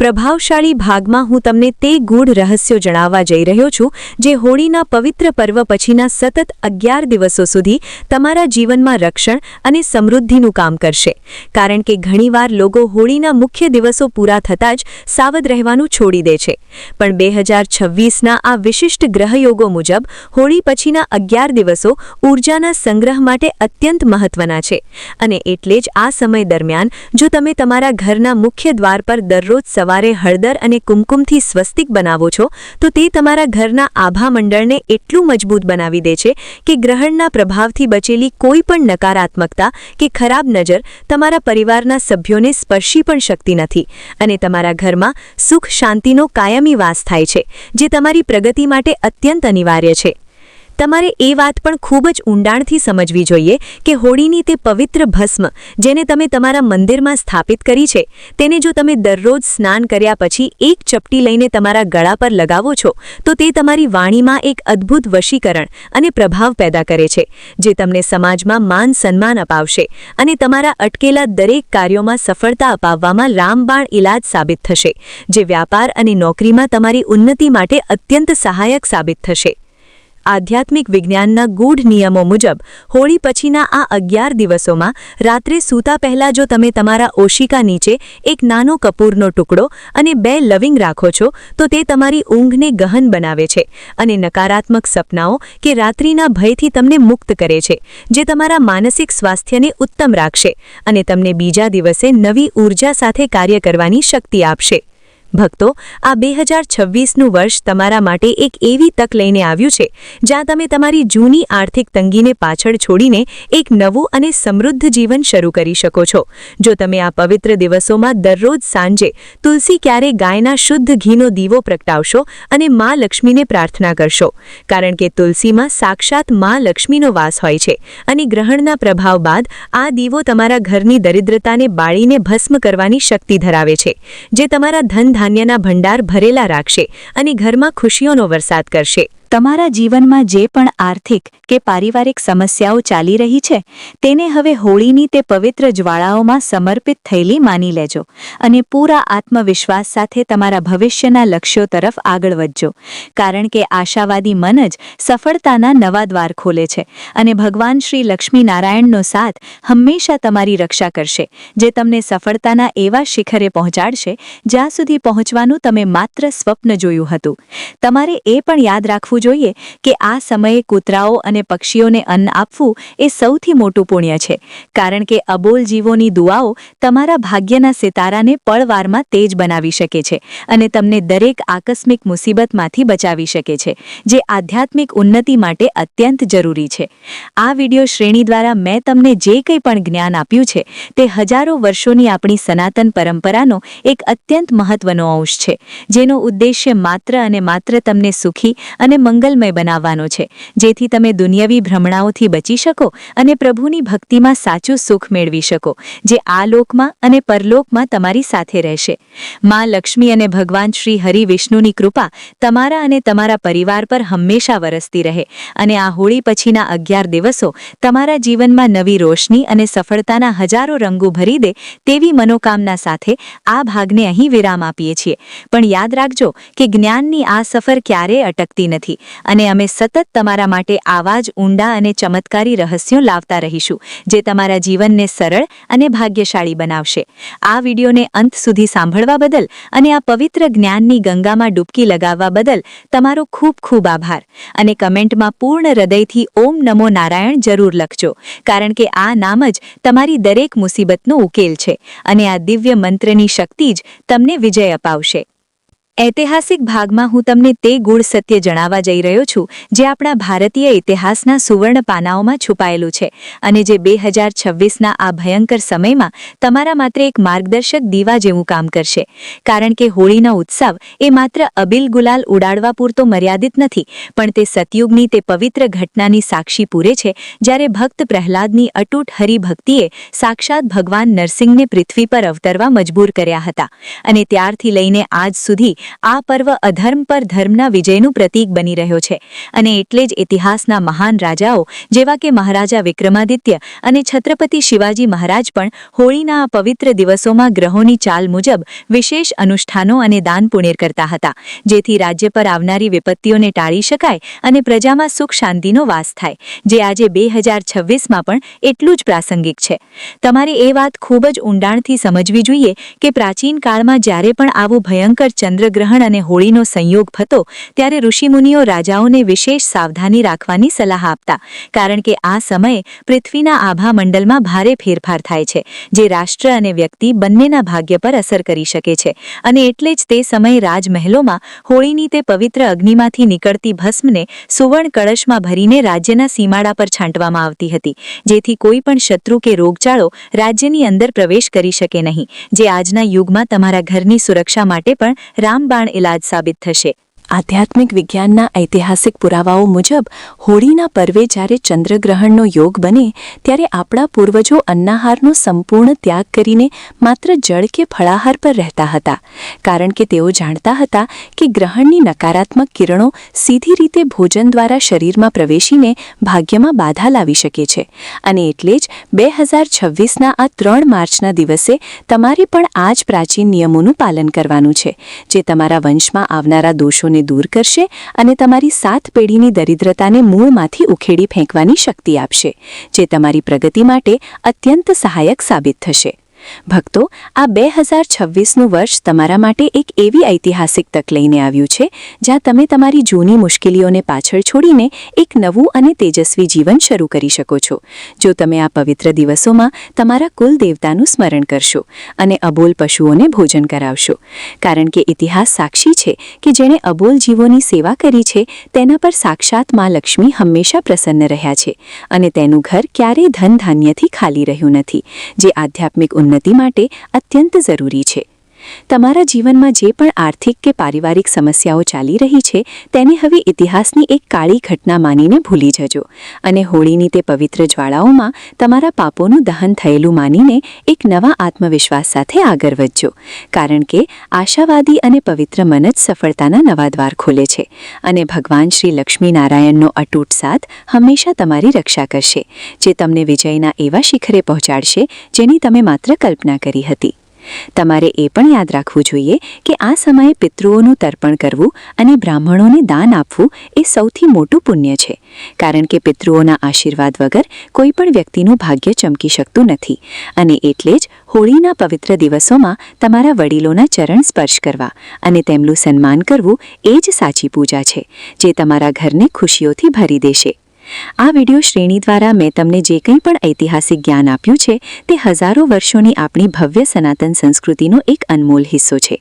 પ્રભાવશાળી ભાગમાં હું તમને તે ગૂઢ રહસ્યો જણાવવા જઈ રહ્યો છું જે હોળીના પવિત્ર પર્વ પછીના સતત 11 દિવસો સુધી તમારા જીવનમાં રક્ષણ અને સમૃદ્ધિનું કામ કરશે. કારણ કે ઘણીવાર લોકો હોળીના મુખ્ય દિવસો પૂરા થતાં જ સાવધ રહેવાનું છોડી દે છે, પણ 2026ના આ વિશિષ્ટ ગ્રહયોગો મુજબ હોળી પછીના 11 દિવસો ઊર્જાના સંગ્રહ માટે અત્યંત મહત્વના છે. અને એટલે જ આ સમય દરમિયાન જો તમે તમારા ઘરના મુખ્ય દ્વાર પર દરરોજ સવારે હળદર અને કુમકુમથી સ્વસ્તિક બનાવો છો તો તે તમારા ઘરના આભા મંડળને એટલું મજબૂત બનાવી દે છે કે ગ્રહણના પ્રભાવથી બચેલી કોઈ પણ નકારાત્મકતા કે ખરાબ નજર તમારા પરિવારના સભ્યોને સ્પર્શી પણ શકતી નથી અને તમારા ઘરમાં સુખ શાંતિનો કાયમી વાસ થાય છે, જે તમારી પ્રગતિ માટે અત્યંત અનિવાર્ય છે. તમારે એ વાત પણ ખૂબ જ ઊંડાણથી સમજવી જોઈએ કે હોળીની તે પવિત્ર ભસ્મ જેને તમે તમારા મંદિરમાં સ્થાપિત કરી છે તેને જો તમે દરરોજ સ્નાન કર્યા પછી એક ચપટી લઈને તમારા ગળા પર લગાવો છો તો તે તમારી વાણીમાં એક અદ્ભુત વશીકરણ અને પ્રભાવ પેદા કરે છે, જે તમને સમાજમાં માન સન્માન અપાવશે અને તમારા અટકેલા દરેક કાર્યોમાં સફળતા અપાવવામાં રામબાણ ઇલાજ સાબિત થશે, જે વ્યાપાર અને નોકરીમાં તમારી ઉન્નતિ માટે અત્યંત સહાયક સાબિત થશે. આધ્યાત્મિક વિજ્ઞાનના ગૂઢ નિયમો મુજબ હોળી પછીના આ 11 દિવસોમાં રાત્રે સૂતા પહેલા જો તમે તમારા ઓશિકા નીચે એક નાનો કપૂરનો ટુકડો અને 2 લવિંગ રાખો છો તો તે તમારી ઊંઘને ગહન બનાવે છે અને નકારાત્મક સપનાઓ કે રાત્રિના ભયથી તમને મુક્ત કરે છે, જે તમારા માનસિક સ્વાસ્થ્યને ઉત્તમ રાખશે અને તમને બીજા દિવસે નવી ઊર્જા સાથે કાર્ય કરવાની શક્તિ આપશે. ભક્તો, આ 2026નું વર્ષ તમારા માટે એક એવી તક લઈને આવ્યું છે જ્યાં તમે તમારી જૂની આર્થિક તંગીને પાછળ છોડીને એક નવું અને સમૃદ્ધ જીવન શરૂ કરી શકો છો. જો તમે આ પવિત્ર દિવસોમાં દરરોજ સાંજે તુલસી ક્યારે ગાયના શુદ્ધ ઘીનો દીવો પ્રગટાવશો અને માં લક્ષ્મીને પ્રાર્થના કરશો, કારણ કે તુલસીમાં સાક્ષાત માં લક્ષ્મીનો વાસ હોય છે અને ગ્રહણના પ્રભાવ બાદ આ દીવો તમારા ઘરની દરિદ્રતાને બાળીને ભસ્મ કરવાની શક્તિ ધરાવે છે, જે તમારા ધાન્યના ભંડાર ભરેલા રાખશે અને ઘરમાં ખુશીઓનો વરસાદ કરશે. તમારા જીવનમાં જે પણ આર્થિક કે પારિવારિક સમસ્યાઓ ચાલી રહી છે તેને હવે હોળીની તે પવિત્ર જ્વાળાઓમાં સમર્પિત થયેલી માની લેજો અને પૂરા આત્મવિશ્વાસ સાથે તમારા ભવિષ્યના લક્ષ્યો તરફ આગળ વધજો, કારણ કે આશાવાદી મન જ સફળતાના નવા દ્વાર ખોલે છે અને ભગવાન શ્રી લક્ષ્મીનારાયણનો સાથ હંમેશા તમારી રક્ષા કરશે, જે તમને સફળતાના એવા શિખરે પહોંચાડશે જ્યાં સુધી પહોંચવાનું તમે માત્ર સ્વપ્ન જોયું હતું. તમારે એ પણ યાદ રાખવું જોઈએ કે આ સમયે કૂતરાઓ અને પક્ષીઓને અન્ન આપવું એ સૌથી મોટું પુણ્ય છે, કારણ કે અબોલ જીવોની દુઆઓ તમારા ભાગ્યના સિતારાને પળવારમાં તેજ બનાવી શકે છે અને તમને દરેક આકસ્મિક મુસીબતમાંથી બચાવી શકે છે, જે આધ્યાત્મિક ઉન્નતિ માટે અત્યંત જરૂરી છે. આ વિડિયો શ્રેણી દ્વારા મેં તમને જે કંઈ પણ જ્ઞાન આપ્યું છે તે હજારો વર્ષોની આપણી સનાતન પરંપરાનો એક અત્યંત મહત્વનો અંશ છે, જેનો ઉદ્દેશ્ય માત્ર અને માત્ર તમને સુખી અને મંગલમય બનાવવાનો છે, જેથી તમે દુનિયાવી ભ્રમણાઓથી બચી શકો અને પ્રભુની ભક્તિમાં સાચું સુખ મેળવી શકો, જે આ લોકમાં અને પરલોકમાં તમારી સાથે રહેશે. માં લક્ષ્મી અને ભગવાન શ્રી હરિ વિષ્ણુની કૃપા તમારા અને તમારા પરિવાર પર હંમેશા વરસતી રહે અને આ હોળી પછીના 11 દિવસો તમારા જીવનમાં નવી રોશની અને સફળતાના હજારો રંગો ભરી દે તેવી મનોકામના સાથે આ ભાગને અહીં વિરામ આપીએ છીએ. પણ યાદ રાખજો કે જ્ઞાનની આ સફર ક્યારેય અટકતી નથી અને અમે સતત તમારા માટે આવા જ ઊંડા અને ચમત્કારી રહસ્યો લાવતા રહીશું, જે તમારા જીવનને સરળ અને ભાગ્યશાળી બનાવશે. આ વિડીયોને અંત સુધી સાંભળવા બદલ અને આ પવિત્ર જ્ઞાનની ગંગામાં ડૂબકી લગાવવા બદલ તમારો ખૂબ ખૂબ આભાર અને કમેન્ટમાં પૂર્ણ હૃદયથી ઓમ નમો નારાયણ જરૂર લખજો, કારણ કે આ નામ જ તમારી દરેક મુસીબતનો ઉકેલ છે અને આ દિવ્ય મંત્રની શક્તિ જ તમને વિજય અપાવશે. ઐતિહાસિક ભાગમાં હું તમને તે ગૂઢ સત્ય જણાવવા જઈ રહ્યો છું જે આપણા ભારતીય ઇતિહાસના સુવર્ણ પાનાઓમાં છુપાયેલું છે અને જે 2026ના આ ભયંકર સમયમાં તમારા માત્ર એક માર્ગદર્શક દીવા જેવું કામ કરશે. કારણ કે હોળીનો ઉત્સવ એ માત્ર અબીલ ગુલાલ ઉડાડવા પૂરતો મર્યાદિત નથી, પણ તે સતયુગની તે પવિત્ર ઘટનાની સાક્ષી પૂરે છે જ્યારે ભક્ત પ્રહલાદની અતૂટ હરિભક્તિએ સાક્ષાત ભગવાન નરસિંહને પૃથ્વી પર અવતરવા મજબૂર કર્યા હતા. અને ત્યારથી લઈને આજ સુધી આ પર્વ અધર્મ પર ધર્મના વિજયનું પ્રતીક બની રહ્યો છે. અને એટલે જ ઇતિહાસના મહાન રાજાઓ જેવા કે મહારાજા વિક્રમાદિત્ય અને છત્રપતિ શિવાજી મહારાજ પણ હોળીના આ પવિત્ર દિવસોમાં ગ્રહોની ચાલ મુજબ વિશેષ અનુષ્ઠાનો અને દાન પુણ્ય કરતા હતા, જેથી રાજ્ય પર આવનારી વિપત્તિઓને ટાળી શકાય અને પ્રજામાં સુખ શાંતિનો વાસ થાય, જે આજે 2026માં પણ એટલું જ પ્રાસંગિક છે. તમારે એ વાત ખૂબ જ ઊંડાણથી સમજવી જોઈએ કે પ્રાચીન કાળમાં જ્યારે પણ આવું ભયંકર ચંદ્રગ્રહણ અને હોળીનો સંયોગ થતો ત્યારે ઋષિમુનિઓ રાજાઓને વિશેષ સાવધાની રાખવાની સલાહ આપતા, કારણ કે આ સમયે પૃથ્વીના આભામંડળમાં ભારે ફેરફાર થાય છે, જે રાષ્ટ્ર અને વ્યક્તિ બંનેના ભાગ્ય પર અસર કરી શકે છે. અને એટલે જ તે સમયે રાજમહેલોમાં હોળીની તે પવિત્ર અગ્નિમાંથી નીકળતી ભસ્મને સુવર્ણ કળશમાં ભરીને રાજ્યના સીમાડા પર છાંટવામાં આવતી હતી, જેથી કોઈ પણ શત્રુ કે રોગચાળો રાજ્યની અંદર પ્રવેશ કરી શકે નહીં, જે આજના યુગમાં તમારા ઘરની સુરક્ષા માટે પણ રામબાણ ઇલાજ સાબિત થશે. આધ્યાત્મિક વિજ્ઞાનના ઐતિહાસિક પુરાવાઓ મુજબ હોળીના પર્વે જ્યારે ચંદ્રગ્રહણનો યોગ બને ત્યારે આપણા પૂર્વજો અન્નાહારનો સંપૂર્ણ ત્યાગ કરીને માત્ર જળ કે ફળાહાર પર રહેતા હતા, કારણ કે તેઓ જાણતા હતા કે ગ્રહણની નકારાત્મક કિરણો સીધી રીતે ભોજન દ્વારા શરીરમાં પ્રવેશીને ભાગ્યમાં બાધા લાવી શકે છે. અને એટલે જ 2026ના આ 3 માર્ચના દિવસે તમારે પણ આ જ પ્રાચીન નિયમોનું પાલન કરવાનું છે, જે તમારા વંશમાં આવનારા દોષોને દૂર કરશે અને તમારી 7 પેઢીની દરિદ્રતાને મૂળમાંથી ઉખેડી ફેંકવાની શક્તિ આપશે, જે તમારી પ્રગતિ માટે અત્યંત સહાયક સાબિત થશે. ભક્તો, આ 2026નું વર્ષ તમારા માટે એક એવી ઐતિહાસિક તક લઈને આવ્યું છે જ્યાં તમે તમારી જૂની મુશ્કેલીઓને પાછળ છોડીને એક નવું અને તેજસ્વી જીવન શરૂ કરી શકો છો, જો તમે આ પવિત્ર દિવસોમાં તમારા કુલ દેવતાનું સ્મરણ કરશો અને અબોલ પશુઓને ભોજન કરાવશો. કારણ કે ઇતિહાસ સાક્ષી છે કે જેણે અબોલ જીવોની સેવા કરી છે તેના પર સાક્ષાત માં લક્ષ્મી હંમેશા પ્રસન્ન રહ્યા છે અને તેનું ઘર ક્યારેય ધન ધાન્યથી ખાલી રહ્યું નથી, જે આધ્યાત્મિક ઉન્નતિ માટે અત્યંત જરૂરી છે. તમારા જીવનમાં જે પણ આર્થિક કે પારિવારિક સમસ્યાઓ ચાલી રહી છે તેને હવે ઇતિહાસની એક કાળી ઘટના માનીને ભૂલી જજો અને હોળીની તે પવિત્ર જ્વાળાઓમાં તમારા પાપોનું દહન થયેલું માનીને એક નવા આત્મવિશ્વાસ સાથે આગળ વધજો, કારણ કે આશાવાદી અને પવિત્ર મન જ સફળતાના નવા દ્વાર ખોલે છે અને ભગવાન શ્રી લક્ષ્મીનારાયણનો અતૂટ સાથ હંમેશા તમારી રક્ષા કરશે, જે તમને વિજયના એવા શિખરે પહોંચાડશે જેની તમે માત્ર કલ્પના કરી હતી. તમારે એ પણ યાદ રાખવું જોઈએ કે આ સમયે પિતૃઓનું તર્પણ કરવું અને બ્રાહ્મણોને દાન આપવું એ સૌથી મોટું પુણ્ય છે, કારણ કે પિતૃઓના આશીર્વાદ વગર કોઈ પણ વ્યક્તિનું ભાગ્ય ચમકી શકતું નથી. અને એટલે જ હોળીના પવિત્ર દિવસોમાં તમારા વડીલોના ચરણ સ્પર્શ કરવા અને તેમનું સન્માન કરવું એ જ સાચી પૂજા છે, જે તમારા ઘરને ખુશીઓથી ભરી દેશે. આ વિડિયો શ્રેણી દ્વારા મેં તમને જે કંઈ પણ ઐતિહાસિક જ્ઞાન આપ્યું છે તે હજારો વર્ષોની આપણી ભવ્ય સનાતન સંસ્કૃતિનો એક અનમોલ હિસ્સો છે,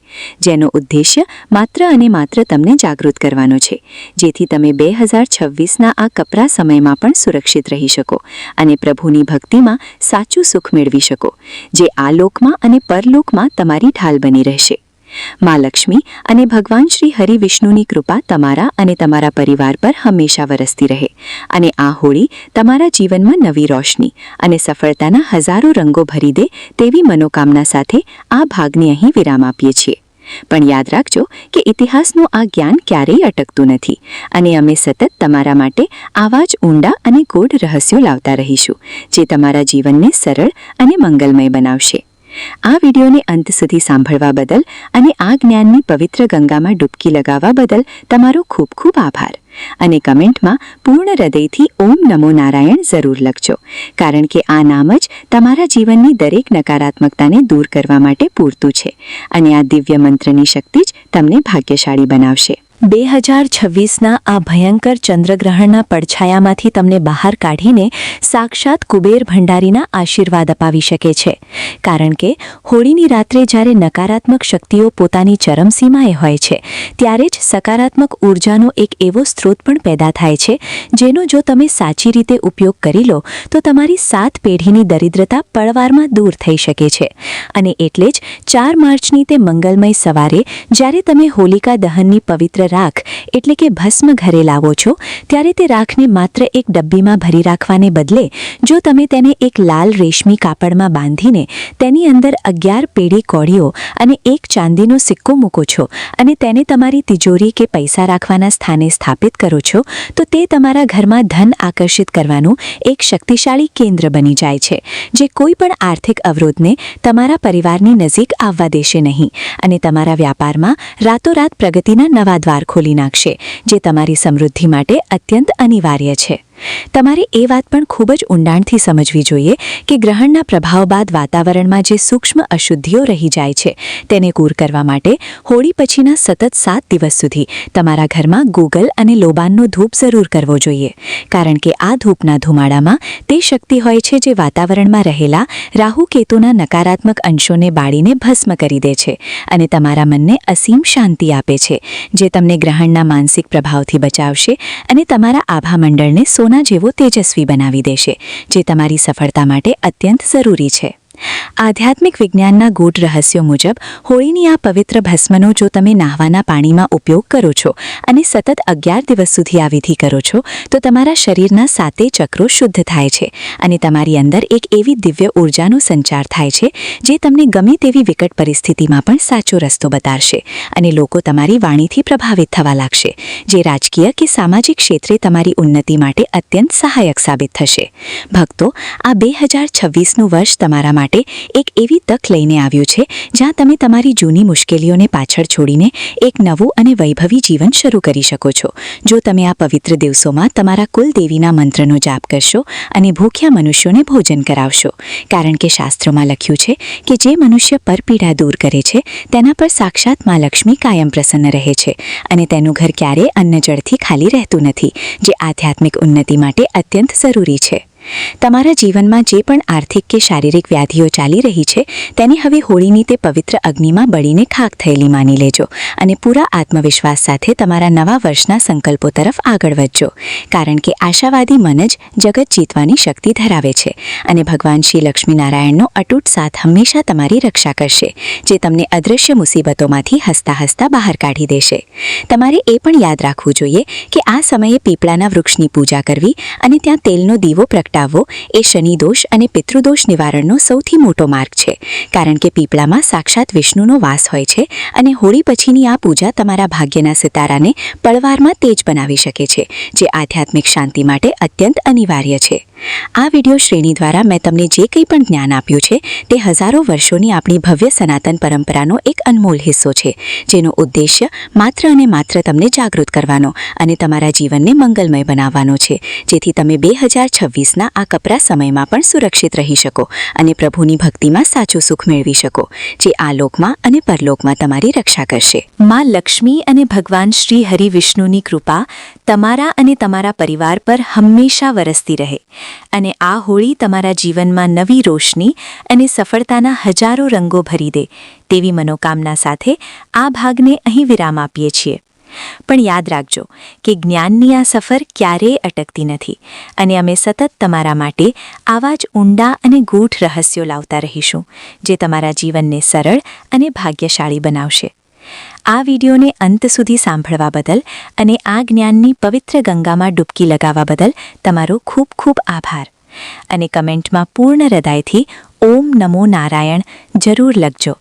જેનો ઉદ્દેશ્ય માત્ર અને માત્ર તમને જાગૃત કરવાનો છે, જેથી તમે 2026ના આ કપરા સમયમાં પણ સુરક્ષિત રહી શકો અને પ્રભુની ભક્તિમાં સાચું સુખ મેળવી શકો, જે આ લોકમાં અને પરલોકમાં તમારી ઢાલ બની રહેશે. માં લક્ષ્મી અને ભગવાન શ્રી હરિ વિષ્ણુની કૃપા તમારા અને તમારા પરિવાર પર હંમેશા વરસતી રહે અને આ હોળી તમારા જીવનમાં નવી રોશની અને સફળતાના હજારો રંગો ભરી દે તેવી મનોકામના સાથે આ ભાગને અહીં વિરામ આપીએ છીએ. પણ યાદ રાખજો કે ઇતિહાસનું આ જ્ઞાન ક્યારેય અટકતું નથી અને અમે સતત તમારા માટે આવા જ ઊંડા અને ગૂઢ રહસ્યો લાવતા રહીશું, જે તમારા જીવનને સરળ અને મંગલમય બનાવશે. આ વિડિયોને અંત સુધી સાંભળવા બદલ અને આ જ્ઞાનની પવિત્ર ગંગામાં ડૂબકી લગાવવા બદલ તમારો ખૂબ ખૂબ આભાર. અને કમેન્ટમાં પૂર્ણ હૃદયથી ઓમ નમો નારાયણ જરૂર લખજો, કારણ કે આ નામ જ તમારા જીવનની દરેક નકારાત્મકતાને દૂર કરવા માટે પૂરતું છે અને આ દિવ્ય મંત્રની શક્તિ જ તમને ભાગ્યશાળી બનાવશે. 2026ના આ ભયંકર ચંદ્રગ્રહણના પડછાયામાંથી તમને બહાર કાઢીને સાક્ષાત કુબેર ભંડારીના આશીર્વાદ અપાવી શકે છે. કારણ કે હોળીની રાત્રે જ્યારે નકારાત્મક શક્તિઓ પોતાની ચરમસીમાએ હોય છે ત્યારે જ સકારાત્મક ઊર્જાનો એક એવો સ્ત્રોત પણ પેદા થાય છે જેનો જો તમે સાચી રીતે ઉપયોગ કરી લો તો તમારી 7 પેઢીની દરિદ્રતા પળવારમાં દૂર થઈ શકે છે. અને એટલે જ 4 માર્ચની તે મંગલમય સવારે જ્યારે તમે હોલિકા દહનની પવિત્ર રાખ એટલે કે ભસ્મ ઘરે લાવો છો ત્યારે તે રાખને માત્ર એક ડબ્બીમાં ભરી રાખવાને બદલે જો તમે તેને એક લાલ રેશમી કાપડમાં બાંધીને તેની અંદર 11 પેઢી કોળીઓ અને એક ચાંદીનો સિક્કો મૂકો છો અને તેને તમારી તિજોરી કે પૈસા રાખવાના સ્થાને સ્થાપિત કરો છો તો તે તમારા ઘરમાં ધન આકર્ષિત કરવાનું એક શક્તિશાળી કેન્દ્ર બની જાય છે જે કોઈ પણ આર્થિક અવરોધને તમારા પરિવારની નજીક આવવા દેશે નહીં અને તમારા વ્યાપારમાં રાતોરાત પ્રગતિના નવા દ્વાર ખોલી નાખશે જે તમારી સમૃદ્ધિ માટે અત્યંત અનિવાર્ય છે. તમારે એ વાત પણ ખૂબ જ ઊંડાણથી સમજવી જોઈએ કે ગ્રહણના પ્રભાવ બાદ વાતાવરણમાં જે સૂક્ષ્મ અશુદ્ધિઓ રહી જાય છે તેને દૂર કરવા માટે હોળી પછીના સતત 7 દિવસ સુધી તમારા ઘરમાં ગૂગલ અને લોબાનનો ધૂપ જરૂર કરવો જોઈએ. કારણ કે આ ધૂપના ધુમાડામાં તે શક્તિ હોય છે જે વાતાવરણમાં રહેલા રાહુ કેતુના નકારાત્મક અંશોને બાળીને ભસ્મ કરી દે છે અને તમારા મનને અસીમ શાંતિ આપે છે જે તમને ગ્રહણના માનસિક પ્રભાવથી બચાવશે અને તમારા આભા મંડળને સોના જેવો તેજસ્વી બનાવી દેશે જે તમારી સફળતા માટે અત્યંત જરૂરી છે. આધ્યાત્મિક વિજ્ઞાનના ગૂઢ રહસ્યો મુજબ હોળીની આ પવિત્ર ભસ્મનો જો તમે નાહવાના પાણીમાં ઉપયોગ કરો છો અને સતત 11 દિવસ સુધી આ વિધિ કરો છો તો તમારા શરીરના 7 ચક્રો શુદ્ધ થાય છે અને તમારી અંદર એક એવી દિવ્ય ઊર્જાનો સંચાર થાય છે જે તમને ગમે તેવી વિકટ પરિસ્થિતિમાં પણ સાચો રસ્તો બતાવશે અને લોકો તમારી વાણીથી પ્રભાવિત થવા લાગશે જે રાજકીય કે સામાજિક ક્ષેત્રે તમારી ઉન્નતિ માટે અત્યંત સહાયક સાબિત થશે. ભક્તો, આ 2026નું વર્ષ તમારા માટે એક એવી તક લઈને આવ્યું છે જ્યાં તમે તમારી જૂની મુશ્કેલીઓને પાછળ છોડીને એક નવું અને વૈભવી જીવન શરૂ કરી શકો છો. જો તમે આ પવિત્ર દિવસોમાં તમારા કુલદેવીના મંત્રનો જાપ કરશો અને ભૂખ્યા મનુષ્યોને ભોજન કરાવશો. કારણ કે શાસ્ત્રોમાં લખ્યું છે કે જે મનુષ્ય પરપીડા દૂર કરે છે તેના પર સાક્ષાત મા લક્ષ્મી કાયમ પ્રસન્ન રહે છે અને તેનું ઘર ક્યારેય અન્ન જળથી ખાલી રહેતું નથી જે આધ્યાત્મિક ઉન્નતિ માટે અત્યંત જરૂરી છે. તમારા જીવનમાં જે પણ આર્થિક કે શારીરિક વ્યાધિઓ ચાલી રહી છે તેની હવે હોળીની તે પવિત્ર અગ્નિમાં બળીને ખાક થયેલી માની લેજો અને પૂરા આત્મવિશ્વાસ સાથે તમારા નવા વર્ષના સંકલ્પો તરફ આગળ વધજો. કારણ કે આશાવાદી મન જ જગત જીતવાની શક્તિ ધરાવે છે અને ભગવાન શ્રી લક્ષ્મીનારાયણનો અતૂટ સાથ હંમેશા તમારી રક્ષા કરશે જે તમને અદૃશ્ય મુસીબતોમાંથી હસતા હસતા બહાર કાઢી દેશે. તમારે એ પણ યાદ રાખવું જોઈએ કે આ સમયે પીપળાના વૃક્ષની પૂજા કરવી અને ત્યાં તેલનો દીવો એ શનિ દોષ અને પિતૃદોષ નિવારણનો સૌથી મોટો માર્ગ છે. કારણ કે પીપળામાં સાક્ષાત વિષ્ણુનો વાસ હોય છે અને હોળી પછીની આ પૂજા તમારા ભાગ્યના સિતારાને પળવારમાં તેજ બનાવી શકે છે જે આધ્યાત્મિક શાંતિ માટે અત્યંત અનિવાર્ય છે. આ વિડિયો શ્રેણી દ્વારા મેં તમને જે કંઈ પણ જ્ઞાન આપ્યું છે તે હજારો વર્ષોની આપણી ભવ્ય સનાતન પરંપરાનો એક અનમોલ હિસ્સો છે જેનો ઉદ્દેશ્ય માત્ર અને માત્ર તમને જાગૃત કરવાનો અને તમારા જીવનને મંગલમય બનાવવાનો છે જેથી તમે 2026ના આ કપરા સમયમાં પણ સુરક્ષિત રહી શકો અને પ્રભુની ભક્તિમાં સાચું સુખ મેળવી શકો જે આ લોકમાં અને પરલોકમાં તમારી રક્ષા કરશે. માં લક્ષ્મી અને ભગવાન શ્રી હરિ વિષ્ણુની કૃપા તમારા અને તમારા પરિવાર પર હંમેશા વરસતી રહે અને આ હોળી તમારા જીવનમાં નવી રોશની અને સફળતાના હજારો રંગો ભરી દે તેવી મનોકામના સાથે આ ભાગને અહીં વિરામ આપીએ છીએ. પણ યાદ રાખજો કે જ્ઞાનની આ સફર ક્યારેય અટકતી નથી અને અમે સતત તમારા માટે આવા જ ઊંડા અને ગૂઢ રહસ્યો લાવતા રહીશું જે તમારા જીવનને સરળ અને ભાગ્યશાળી બનાવશે. આ વિડીયોને અંત સુધી સાંભળવા બદલ અને આ જ્ઞાનની પવિત્ર ગંગામાં ડૂબકી લગાવવા બદલ તમારો ખૂબ ખૂબ આભાર. અને કમેન્ટમાં પૂર્ણ હૃદયથી ઓમ નમો નારાયણ જરૂર લખજો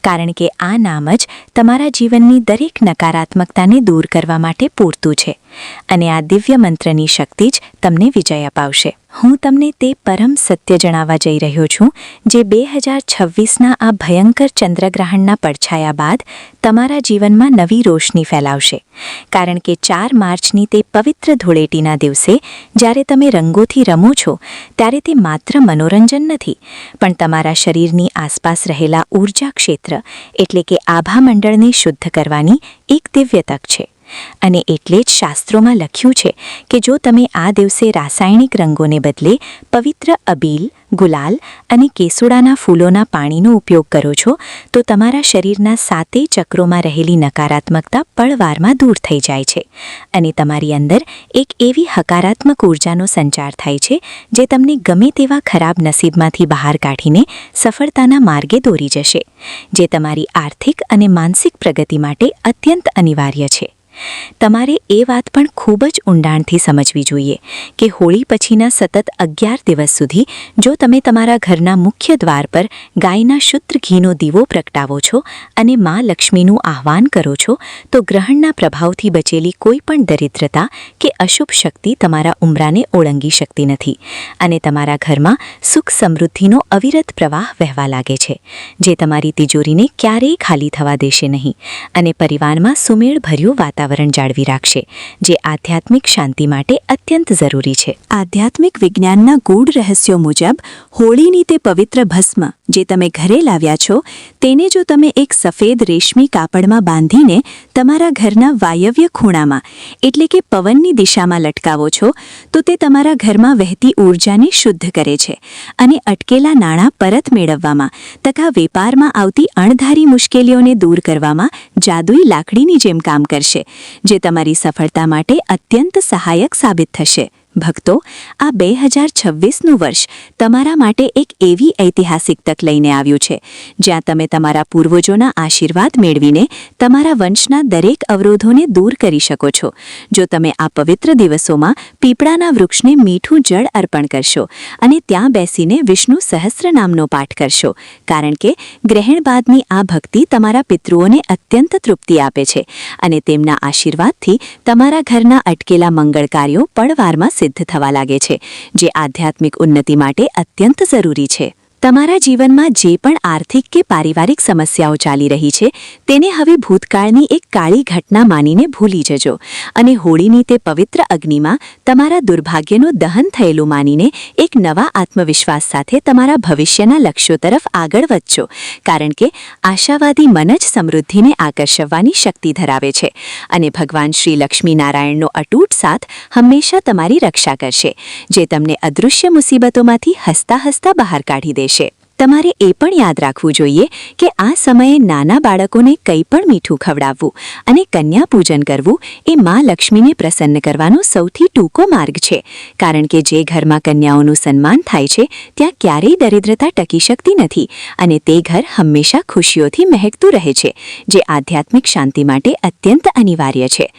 કારણ કે આ નામ જ તમારા જીવનની દરેક નકારાત્મકતાને દૂર કરવા માટે પૂરતું છે અને આ દિવ્ય મંત્રની શક્તિ જ તમને વિજય અપાવશે. હું તમને તે પરમ સત્ય જણાવવા જઈ રહ્યો છું જે 2026ના આ ભયંકર ચંદ્રગ્રહણના પડછાયા બાદ તમારા જીવનમાં નવી રોશની ફેલાવશે. કારણ કે 4 માર્ચની તે પવિત્ર ધૂળેટીના દિવસે જ્યારે તમે રંગોથી રમો છો ત્યારે તે માત્ર મનોરંજન નથી પણ તમારા શરીરની આસપાસ રહેલા ઊર્જા ક્ષેત્ર એટલે કે આભા મંડળને શુદ્ધ કરવાની એક દિવ્ય તક છે. અને એટલે જ શાસ્ત્રોમાં લખ્યું છે કે જો તમે આ દિવસે રાસાયણિક રંગોને બદલે પવિત્ર અબીલ, ગુલાલ અને કેસુડાના ફૂલોના પાણીનો ઉપયોગ કરો છો તો તમારા શરીરના 7 ચક્રોમાં રહેલી નકારાત્મકતા પળવારમાં દૂર થઈ જાય છે અને તમારી અંદર એક એવી હકારાત્મક ઉર્જાનો સંચાર થાય છે જે તમને ગમે તેવા ખરાબ નસીબમાંથી બહાર કાઢીને સફળતાના માર્ગે દોરી જશે, જે તમારી આર્થિક અને માનસિક પ્રગતિ માટે અત્યંત અનિવાર્ય છે. તમારે એ વાત પણ ખૂબ જ ઊંડાણથી સમજવી જોઈએ કે હોળી પછીના સતત 11 દિવસ સુધી જો તમે તમારા ઘરના મુખ્ય દ્વાર પર ગાયના શુદ્ધ ઘીનો દીવો પ્રગટાવો છો અને માં લક્ષ્મીનું આહ્વાન કરો છો તો ગ્રહણના પ્રભાવથી બચેલી કોઈ પણ દરિદ્રતા કે અશુભ શક્તિ તમારા ઉંબરાને ઓળંગી શકતી નથી અને તમારા ઘરમાં સુખ સમૃદ્ધિનો અવિરત પ્રવાહ વહેવા લાગે છે, જે તમારી તિજોરીને ક્યારેય ખાલી થવા દેશે નહીં અને પરિવારમાં સુમેળભર્યું વાતાવરણ જાળવી રાખશે, જે આધ્યાત્મિક શાંતિ માટે અત્યંત જરૂરી છે. આધ્યાત્મિક વિજ્ઞાનના ગૂઢ રહસ્યો મુજબ હોળીની તે પવિત્ર ભસ્મ જે તમે ઘરે લાવ્યા છો તેને જો તમે એક સફેદ રેશમી કાપડમાં બાંધીને તમારા ઘરના વાયવ્ય ખૂણામાં એટલે કે પવનની દિશામાં લટકાવો છો તો તે તમારા ઘરમાં વહેતી ઊર્જાને શુદ્ધ કરે છે અને અટકેલા નાણાં પરત મેળવવામાં તથા વેપારમાં આવતી અણધારી મુશ્કેલીઓને દૂર કરવામાં જાદુઈ લાકડીની જેમ કામ કરશે, જે તમારી સફળતા માટે અત્યંત સહાયક સાબિત થશે. ભક્તો, આ 2026નું વર્ષ તમારા માટે એક એવી ઐતિહાસિક તક લઈને આવ્યું છે જ્યાં તમે તમારા પૂર્વજોના આશીર્વાદ મેળવીને તમારા વંશના દરેક અવરોધોને દૂર કરી શકો છો જો તમે આ પવિત્ર દિવસોમાં પીપળાના વૃક્ષને મીઠું જળ અર્પણ કરશો અને ત્યાં બેસીને વિષ્ણુ સહસ્રનામનો પાઠ કરશો, કારણ કે ગ્રહણ બાદની આ ભક્તિ તમારા પિતૃઓને અત્યંત તૃપ્તિ આપે છે અને તેમના આશીર્વાદથી તમારા ઘરના અટકેલા મંગળ કાર્યો પળવારમાં સિદ્ધ થવા લાગે છે, જે આધ્યાત્મિક ઉન્નતિ માટે અત્યંત જરૂરી છે. તમારા જીવનમાં જે પણ આર્થિક કે પારિવારિક સમસ્યાઓ ચાલી રહી છે તેને હવે ભૂતકાળની એક કાળી ઘટના માનીને ભૂલી જજો અને હોળીની તે પવિત્ર અગ્નિમાં તમારા દુર્ભાગ્યનું દહન થયેલું માનીને એક નવા આત્મવિશ્વાસ સાથે તમારા ભવિષ્યના લક્ષ્યો તરફ આગળ વધજો, કારણ કે આશાવાદી મન જ સમૃદ્ધિને આકર્ષવાની શક્તિ ધરાવે છે અને ભગવાન શ્રી લક્ષ્મીનારાયણનો અતૂટ સાથ હંમેશા તમારી રક્ષા કરશે, જે તમને અદૃશ્ય મુસીબતોમાંથી હસતા હસતા બહાર કાઢી દેશે. તમારે એ પણ યાદ રાખવું જોઈએ કે આ સમયે નાના બાળકોને કંઈ પણ મીઠું ખવડાવવું અને કન્યા પૂજન કરવું એ માં લક્ષ્મીને પ્રસન્ન કરવાનો સૌથી ટૂંકો માર્ગ છે, કારણ કે જે ઘરમાં કન્યાઓનું સન્માન થાય છે ત્યાં ક્યારેય દરિદ્રતા ટકી શકતી નથી અને તે ઘર હંમેશા ખુશીઓથી મહેકતું રહે છે, જે આધ્યાત્મિક શાંતિ માટે અત્યંત અનિવાર્ય છે.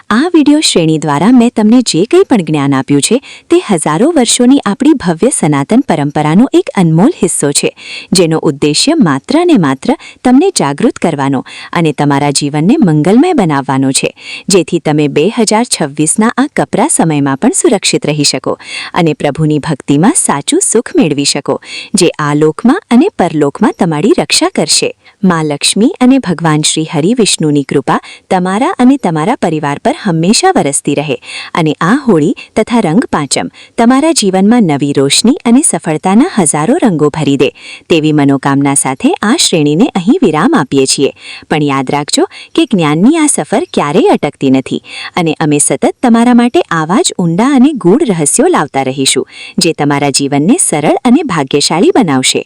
આ વિડિયો શ્રેણી દ્વારા મેં તમને જે કંઈ પણ જ્ઞાન આપ્યું છે તે હજારો વર્ષોની આપણી ભવ્ય સનાતન પરંપરાનો એક અનમોલ હિસ્સો છે, જેનો ઉદ્દેશ્ય માત્ર ને માત્ર તમને જાગૃત કરવાનો અને તમારા જીવનને મંગલમય બનાવવાનો છે, જેથી તમે 2026ના આ કપરા સમયમાં પણ સુરક્ષિત રહી શકો અને પ્રભુની ભક્તિમાં સાચું સુખ મેળવી શકો, જે આ લોકમાં અને પરલોકમાં તમારી રક્ષા કરશે. માં લક્ષ્મી અને ભગવાન શ્રી હરિ વિષ્ણુની કૃપા તમારા અને તમારા પરિવાર પર હંમેશા વરસતી રહે અને આ હોળી તથા રંગ પાંચમ તમારા જીવનમાં નવી રોશની અને સફળતાના હજારો રંગો ભરી દે તેવી મનોકામના સાથે આ શ્રેણીને અહીં વિરામ આપીએ છીએ. પણ યાદ રાખજો કે જ્ઞાનની આ સફર ક્યારેય અટકતી નથી અને અમે સતત તમારા માટે આવા જ ઊંડા અને ગૂઢ રહસ્યો લાવતા રહીશું, જે તમારા જીવનને સરળ અને ભાગ્યશાળી બનાવશે.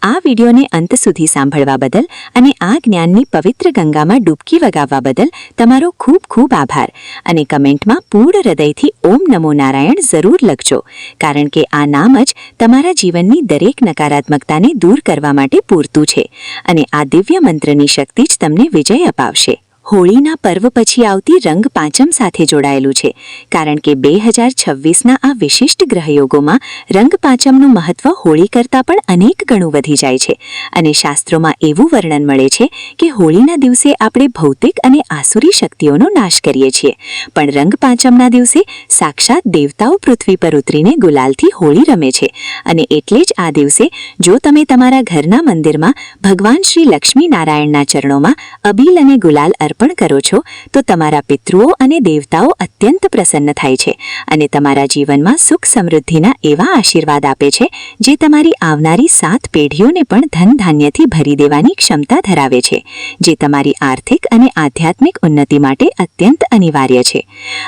આ વિડીયોને અંત સુધી સાંભળવા બદલ અને આ જ્ઞાનની પવિત્ર ગંગામાં ડૂબકી વગાવવા બદલ તમારો ખૂબ ખૂબ આભાર અને કમેન્ટમાં પૂર્ણ હૃદયથી ઓમ નમો નારાયણ જરૂર લખજો, કારણ કે આ નામ જ તમારા જીવનની દરેક નકારાત્મકતાને દૂર કરવા માટે પૂરતું છે અને આ દિવ્ય મંત્રની શક્તિ જ તમને વિજય અપાવશે. હોળીના પર્વ પછી આવતી રંગ પાંચમ સાથે જોડાયેલું છે, કારણ કે 2026ના આ વિશિષ્ટ ગ્રહયોગોમાં રંગ પાંચમનું મહત્વ હોળી કરતાં પણ અનેક ગણું વધી જાય છે અને શાસ્ત્રોમાં એવું વર્ણન મળે છે કે હોળીના દિવસે આપણે ભૌતિક અને આસુરી શક્તિઓનો નાશ કરીએ છીએ, પણ રંગ પાંચમના દિવસે સાક્ષાત દેવતાઓ પૃથ્વી પર ઉતરીને ગુલાલથી હોળી રમે છે અને એટલે જ આ દિવસે જો તમે તમારા ઘરના મંદિરમાં ભગવાન શ્રી લક્ષ્મી નારાયણના ચરણોમાં અબીલ અને ગુલાલ અર્પણ અર્પણ કરો છો તો તમારા પિતૃઓ અને દેવતાઓ અત્યંત પ્રસન્ન થાય છે અને તમારા જીવનમાં સુખ સમૃદ્ધિના એવા આશીર્વાદ આપે છે જે તમારી આવનારી 7 પેઢીઓને પણ ધન ધાન્યથી ભરી દેવાની ક્ષમતા ધરાવે છે, જે તમારી આર્થિક અને આધ્યાત્મિક ઉન્નતિ માટે અત્યંત અનિવાર્ય છે.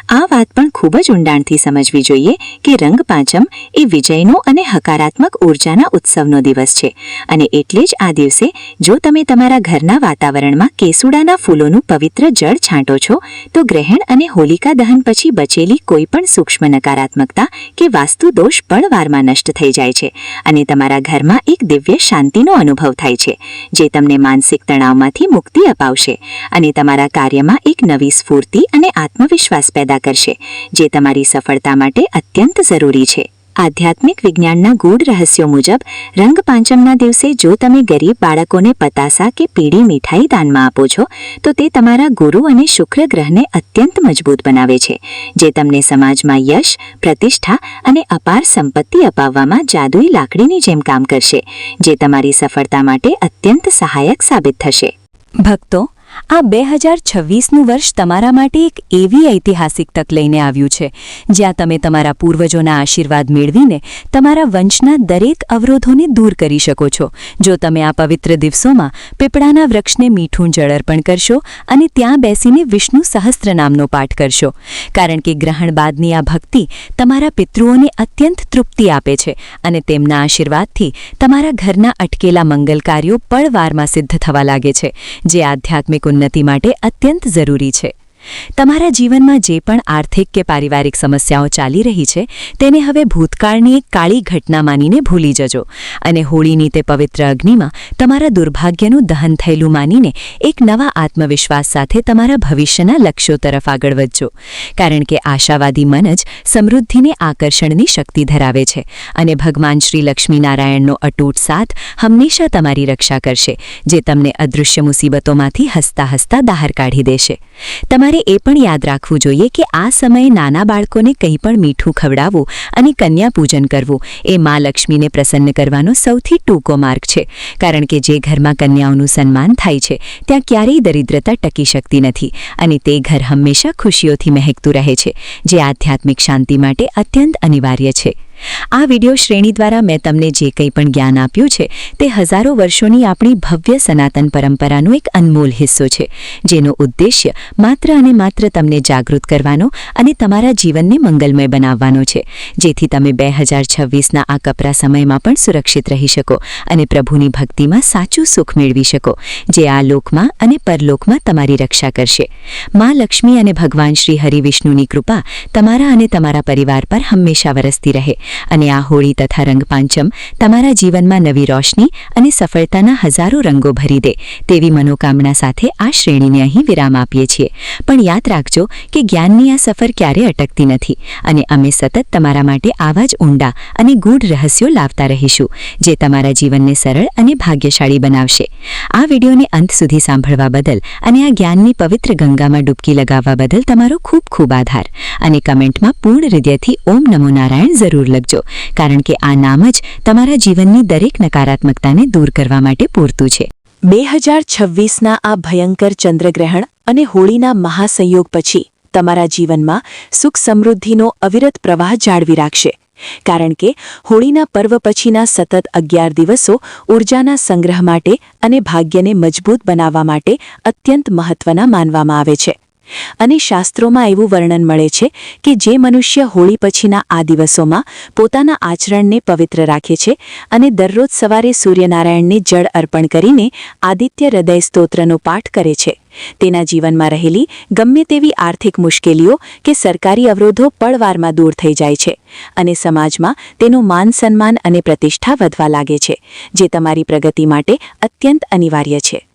આ વાત પણ ખૂબ જ ઊંડાણથી સમજવી જોઈએ કે રંગ પાંચમ એ વિજયનો અને હકારાત્મક ઉર્જાના ઉત્સવનો દિવસ છે અને એટલે જ આ દિવસે જો તમે તમારા ઘરના વાતાવરણમાં કેસુડાના ફૂલોનું પવિત્ર જળ છાંટો છો તો ગ્રહણ અને હોલિકા દહન પછી બચેલી કોઈ પણ સૂક્ષ્મ નકારાત્મકતા કે વાસ્તુ દોષ પળવારમાં નષ્ટ થઈ જાય છે અને તમારા ઘરમાં એક દિવ્ય શાંતિનો અનુભવ થાય છે, જે તમને માનસિક તણાવમાંથી મુક્તિ અપાવશે અને તમારા કાર્યમાં એક નવી સ્ફૂર્તિ અને આત્મવિશ્વાસ પેદા કરશે, જે તમારી સફળતા માટે અત્યંત જરૂરી છે. આધ્યાત્મિક વિજ્ઞાનના ગૂઢ રહસ્યો મુજબ રંગ પાંચમના દિવસે જો તમે ગરીબ બાળકોને પતાસા કે પીળી મીઠાઈ દાનમાં આપો છો તો તે તમારા ગુરુ અને શુક્ર ગ્રહને અત્યંત મજબૂત બનાવે છે, જે તમને સમાજમાં યશ, પ્રતિષ્ઠા અને અપાર સંપત્તિ અપાવવામાં જાદુઈ લાકડીની જેમ કામ કરશે, જે તમારી સફળતા માટે અત્યંત સહાયક સાબિત થશે. ભક્તો, આ 2026નું વર્ષ તમારા માટે એક એવી ઐતિહાસિક તક લઈને આવ્યું છે જ્યાં તમે તમારા પૂર્વજોના આશીર્વાદ મેળવીને તમારા વંશના દરેક અવરોધોને દૂર કરી શકો છો, જો તમે આ પવિત્ર દિવસોમાં પીપળાના વૃક્ષને મીઠું જળ અર્પણ કરશો અને ત્યાં બેસીને વિષ્ણુ સહસ્ત્રનામનો પાઠ કરશો, કારણ કે ગ્રહણ બાદની આ ભક્તિ તમારા પિતૃઓને અત્યંત તૃપ્તિ આપે છે અને તેમના આશીર્વાદથી તમારા ઘરના અટકેલા મંગલ કાર્યો પળવારમાં સિદ્ધ થવા લાગે છે, જે આધ્યાત્મિક ઉન્નતિ માટે અત્યંત જરૂરી છે. તમારા જીવનમાં જે પણ આર્થિક કે પારિવારિક સમસ્યાઓ ચાલી રહી છે તેને હવે ભૂતકાળની એક કાળી ઘટના માનીને ભૂલી જજો અને હોળીની તે પવિત્ર અગ્નિમાં તમારા દુર્ભાગ્યનું દહન થયેલું માનીને એક નવા આત્મવિશ્વાસ સાથે તમારા ભવિષ્યના લક્ષ્યો તરફ આગળ વધજો, કારણ કે આશાવાદી મન જ સમૃદ્ધિને આકર્ષણની શક્તિ ધરાવે છે અને ભગવાન શ્રી લક્ષ્મીનારાયણનો અતૂટ સાથ હંમેશા તમારી રક્ષા કરશે, જે તમને અદૃશ્ય મુસીબતોમાંથી હસતા હસતા બહાર કાઢી દેશે. તમારે એ પણ યાદ રાખવું જોઈએ કે આ સમયે નાના બાળકોને કંઈ પણ મીઠું ખવડાવવું અને કન્યા પૂજન કરવું એ મા લક્ષ્મીને પ્રસન્ન કરવાનો સૌથી ટૂંકો માર્ગ છે, કારણ કે જે ઘરમાં કન્યાઓનું સન્માન થાય છે ત્યાં ક્યારેય દરિદ્રતા ટકી શકતી નથી અને તે ઘર હંમેશા ખુશીઓથી મહેકતું રહે છે, જે આધ્યાત્મિક શાંતિ માટે અત્યંત અનિવાર્ય છે. આ વિડિયો શ્રેણી દ્વારા મેં તમને જે કંઈ પણ જ્ઞાન આપ્યું છે તે હજારો વર્ષોની આપણી ભવ્ય સનાતન પરંપરાનો એક અનમોલ હિસ્સો છે, જેનો ઉદ્દેશ્ય માત્ર અને માત્ર તમને જાગૃત કરવાનો અને તમારા જીવનને મંગલમય બનાવવાનો છે, જેથી તમે 2026ના આ કપરા સમયમાં પણ સુરક્ષિત રહી શકો અને પ્રભુની ભક્તિમાં સાચું સુખ મેળવી શકો, જે આ લોકમાં અને પરલોકમાં તમારી રક્ષા કરશે. મા લક્ષ્મી અને ભગવાન શ્રી હરિવિષ્ણુની કૃપા તમારા અને તમારા પરિવાર પર હંમેશા વરસતી રહે અને આ હોળી તથા રંગ પાંચમ તમારા જીવનમાં નવી રોશની અને સફળતાના હજારો રંગો ભરી દે તેવી મનોકામના સાથે આ શ્રેણીને અહીં વિરામ આપીએ છીએ. પણ યાદ રાખજો કે જ્ઞાનની આ સફર ક્યારે અટકતી નથી અને અમે સતત તમારા માટે આવા જ ઊંડા અને ગૂઢ રહસ્યો લાવતા રહીશું, જે તમારા જીવનને સરળ અને ભાગ્યશાળી બનાવશે. આ વિડીયોને અંત સુધી સાંભળવા બદલ અને આ જ્ઞાનની પવિત્ર ગંગામાં ડૂબકી લગાવવા બદલ તમારો ખૂબ ખૂબ આભાર અને કમેન્ટમાં પૂર્ણ હૃદયથી ઓમ નમો નારાયણ જરૂર લખજો, કારણ કે આ નામ જ તમારા જીવનની દરેક નકારાત્મકતાને દૂર કરવા માટે પૂરતું છે. 2026ના આ ભયંકર ચંદ્રગ્રહણ અને હોળીના મહાસંયોગ પછી તમારા જીવનમાં સુખ સમૃદ્ધિનો અવિરત પ્રવાહ જાળવી રાખશે, કારણ કે હોળીના પર્વ પછીના સતત 11 દિવસો ઊર્જાના સંગ્રહ માટે અને ભાગ્યને મજબૂત બનાવવા માટે અત્યંત મહત્વના માનવામાં આવે છે. અને શાસ્ત્રોમાં એવું વર્ણન મળે છે કે જે મનુષ્ય હોળી પછીના આ દિવસોમાં પોતાના આચરણને પવિત્ર રાખે છે અને દરરોજ સવારે સૂર્યનારાયણને જળ અર્પણ કરીને આદિત્ય હૃદય સ્તોત્રનો પાઠ કરે છે, તેના જીવનમાં રહેલી ગમે તેવી આર્થિક મુશ્કેલીઓ કે સરકારી અવરોધો પળવારમાં દૂર થઈ જાય છે અને સમાજમાં તેનું માન સન્માન અને પ્રતિષ્ઠા વધવા લાગે છે, જે તમારી પ્રગતિ માટે અત્યંત અનિવાર્ય છે.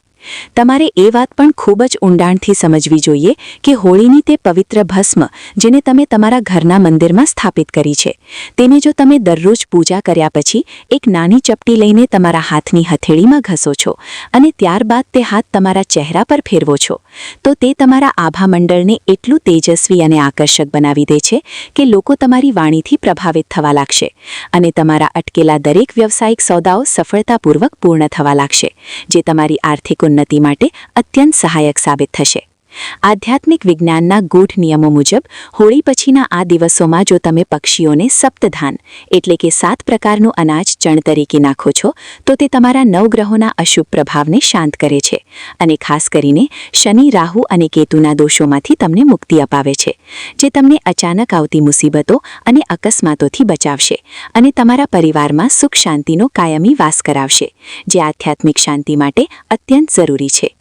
તમારે એ વાત પણ ખૂબ જ ઊંડાણથી સમજવી જોઈએ કે હોળીની તે પવિત્ર ભસ્મ જેને તમે તમારા ઘરના મંદિરમાં સ્થાપિત કરી છે, તેને જો તમે દરરોજ પૂજા કર્યા પછી એક નાની ચપટી લઈને તમારા હાથની હથેળીમાં ઘસો છો અને ત્યારબાદ તે હાથ તમારા ચહેરા પર ફેરવો છો, તો તે તમારા આભા મંડળને એટલું તેજસ્વી અને આકર્ષક બનાવી દે છે કે લોકો તમારી વાણીથી પ્રભાવિત થવા લાગશે અને તમારા અટકેલા દરેક વ્યવસાયિક સોદાઓ સફળતાપૂર્વક પૂર્ણ થવા લાગશે, જે તમારી આર્થિક ઉન્નતિ માટે અત્યંત સહાયક સાબિત થશે. આધ્યાત્મિક વિજ્ઞાનના ગૂઢ નિયમો મુજબ હોળી પછીના આ દિવસોમાં જો તમે પક્ષીઓને સપ્તધાન એટલે કે 7 પ્રકારનું અનાજ ચણ તરીકે નાખો છો તો તે તમારા નવગ્રહોના અશુભ પ્રભાવને શાંત કરે છે અને ખાસ કરીને શનિ, રાહુ અને કેતુના દોષોમાંથી તમને મુક્તિ અપાવે છે, જે તમને અચાનક આવતી મુસીબતો અને અકસ્માતોથી બચાવશે અને તમારા પરિવારમાં સુખ શાંતિનો કાયમી વાસ કરાવશે, જે આધ્યાત્મિક શાંતિ માટે અત્યંત જરૂરી છે.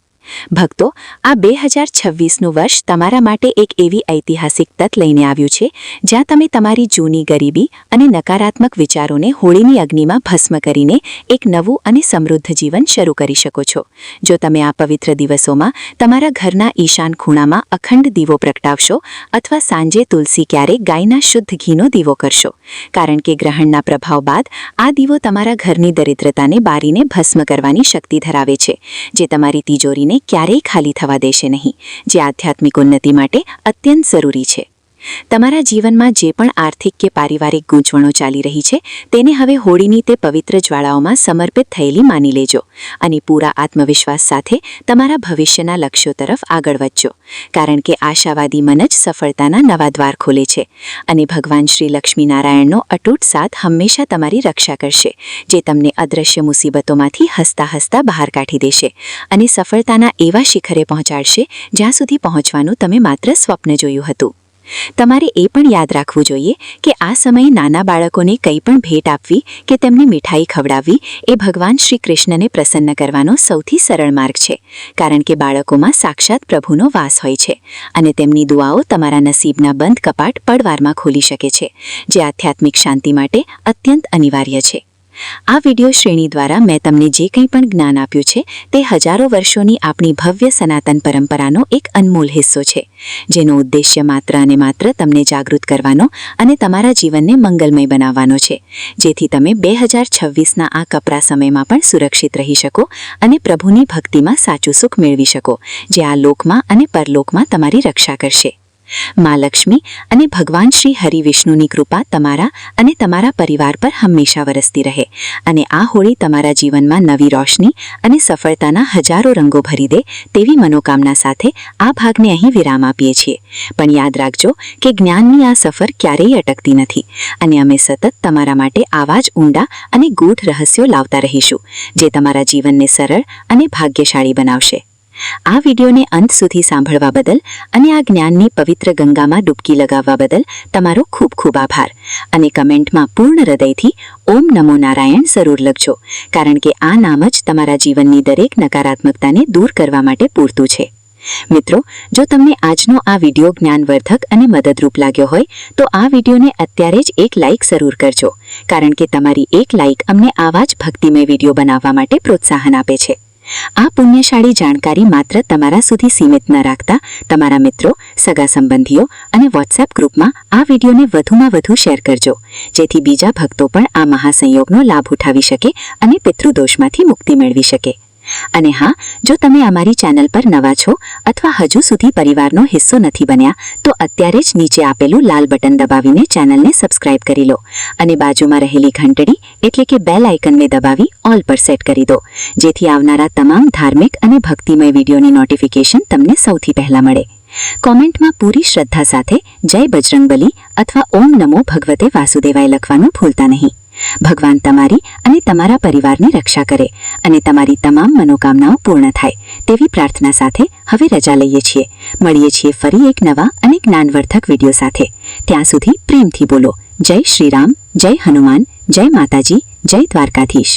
ભક્તો, આ 2026નું વર્ષ તમારા માટે એક એવી ઐતિહાસિક તક લઈને આવ્યું છે જ્યાં તમે તમારી જૂની ગરીબી અને નકારાત્મક વિચારોને હોળીની અગ્નિમાં ભસ્મ કરીને એક નવું અને સમૃદ્ધ જીવન શરૂ કરી શકો છો. જો તમે આ પવિત્ર દિવસોમાં તમારા ઘરના ઈશાન ખૂણામાં અખંડ દીવો પ્રગટાવશો અથવા સાંજે તુલસી ક્યારેક ગાયના શુદ્ધ ઘીનો દીવો કરશો, કારણ કે ગ્રહણના પ્રભાવ બાદ આ દીવો તમારા ઘરની દરિદ્રતાને બારીને ભસ્મ કરવાની શક્તિ ધરાવે છે, જે તમારી તિજોરીને ક્યારેય ખાલી થવા દેશે નહીં, જે આધ્યાત્મિક ઉન્નતિ માટે અત્યંત જરૂરી છે. તમારા જીવનમાં જે પણ આર્થિક કે પારિવારિક ગૂંચવણો ચાલી રહી છે તેને હવે હોળીની તે પવિત્ર જ્વાળાઓમાં સમર્પિત થયેલી માની લેજો અને પૂરા આત્મવિશ્વાસ સાથે તમારા ભવિષ્યના લક્ષ્યો તરફ આગળ વધજો, કારણ કે આશાવાદી મન જ સફળતાના નવા દ્વાર ખોલે છે અને ભગવાન શ્રી લક્ષ્મીનારાયણનો અતૂટ સાથ હંમેશા તમારી રક્ષા કરશે, જે તમને અદ્રશ્ય મુસીબતોમાંથી હસતા હસતા બહાર કાઢી દેશે અને સફળતાના એવા શિખરે પહોંચાડશે જ્યાં સુધી પહોંચવાનું તમે માત્ર સ્વપ્ન જોયું હતું. તમારે એ પણ યાદ રાખવું જોઈએ કે આ સમયે નાના બાળકોને કંઈ પણ ભેટ આપવી કે તેમને મીઠાઈ ખવડાવવી એ ભગવાન શ્રી કૃષ્ણને પ્રસન્ન કરવાનો સૌથી સરળ માર્ગ છે, કારણ કે બાળકોમાં સાક્ષાત પ્રભુનો વાસ હોય છે અને તેમની દુઆઓ તમારા નસીબના બંધ કપાટ પળવારમાં ખોલી શકે છે, જે આધ્યાત્મિક શાંતિ માટે અત્યંત અનિવાર્ય છે. આ વિડિયો શ્રેણી દ્વારા મેં તમને જે કંઈ પણ જ્ઞાન આપ્યું છે તે હજારો વર્ષોની આપણી ભવ્ય સનાતન પરંપરાનો એક અનમોલ હિસ્સો છે, જેનો ઉદ્દેશ્ય માત્ર અને માત્ર તમને જાગૃત કરવાનો અને તમારા જીવનને મંગલમય બનાવવાનો છે, જેથી તમે 2026ના આ કપરા સમયમાં પણ સુરક્ષિત રહી શકો અને પ્રભુની ભક્તિમાં સાચું સુખ મેળવી શકો, જે આ લોકમાં અને પરલોકમાં તમારી રક્ષા કરશે. મા લક્ષ્મી અને ભગવાન શ્રી હરિવિષ્ણુની કૃપા તમારા અને તમારા પરિવાર પર હંમેશા વરસતી રહે અને આ હોળી તમારા જીવનમાં નવી રોશની અને સફળતાના હજારો રંગો ભરી દે તેવી મનોકામના સાથે આ ભાગને અહીં વિરામ આપીએ છીએ. પણ યાદ રાખજો કે જ્ઞાનની આ સફર ક્યારેય અટકતી નથી અને અમે સતત તમારા માટે આવા જ ઊંડા અને ગૂઢ રહસ્યો લાવતા રહીશું, જે તમારા જીવનને સરળ અને ભાગ્યશાળી બનાવશે. આ વિડિયોને અંત સુધી સાંભળવા બદલ અને આ જ્ઞાનની પવિત્ર ગંગામાં ડૂબકી લગાવવા બદલ તમારો ખૂબ ખૂબ આભાર અને કમેન્ટમાં પૂર્ણ હૃદયથી ઓમ નમો નારાયણ જરૂર લખજો, કારણ કે આ નામ જ તમારા જીવનની દરેક નકારાત્મકતાને દૂર કરવા માટે પૂરતું છે. મિત્રો, જો તમને આજનો આ વિડિયો જ્ઞાનવર્ધક અને મદદરૂપ લાગ્યો હોય તો આ વિડિયોને અત્યારે જ એક લાઇક જરૂર કરજો, કારણ કે તમારી એક લાઇક અમને આવા જ ભક્તિમય વિડિયો બનાવવા માટે પ્રોત્સાહન આપે છે. આ પુણ્યશાળી જાણકારી માત્ર તમારા સુધી સીમિત ન રાખતા તમારા મિત્રો, સગા સંબંધીઓ અને વોટ્સએપ ગ્રુપમાં આ વિડિયોને વધુમાં વધુ શેર કરજો, જેથી બીજા ભક્તો પણ આ મહાસંયોગનો લાભ ઉઠાવી શકે અને પિતૃદોષમાંથી મુક્તિ મેળવી શકે. અને હા, જો તમે અમારી ચેનલ પર નવા છો અથવા હજુ સુધી પરિવારનો હિસ્સો નથી બન્યા તો અત્યારે જ નીચે આપેલું લાલ બટન દબાવીને ચેનલને સબસ્ક્રાઇબ કરી લો અને બાજુમાં રહેલી ઘંટડી એટલે કે બેલ આઇકનને દબાવી ઓલ પર સેટ કરી દો, જેથી આવનારા તમામ ધાર્મિક અને ભક્તિમય વિડીયોની નોટિફિકેશન તમને સૌથી પહેલા મળે. કોમેન્ટમાં પૂરી શ્રદ્ધા સાથે જય બજરંગબલી અથવા ઓમ નમો ભગવતે વાસુદેવાય લખવાનું ભૂલતા નહીં. ભગવાન તમારી અને તમારા પરિવારની રક્ષા કરે અને તમારી તમામ મનોકામનાઓ પૂર્ણ થાય તેવી પ્રાર્થના સાથે હવે રજા લઈએ છીએ. મળીએ છીએ ફરી એક નવા અને જ્ઞાનવર્ધક વિડીયો સાથે. ત્યાં સુધી પ્રેમથી બોલો જય શ્રી રામ, જય હનુમાન, જય માતાજી, જય દ્વારકાધીશ.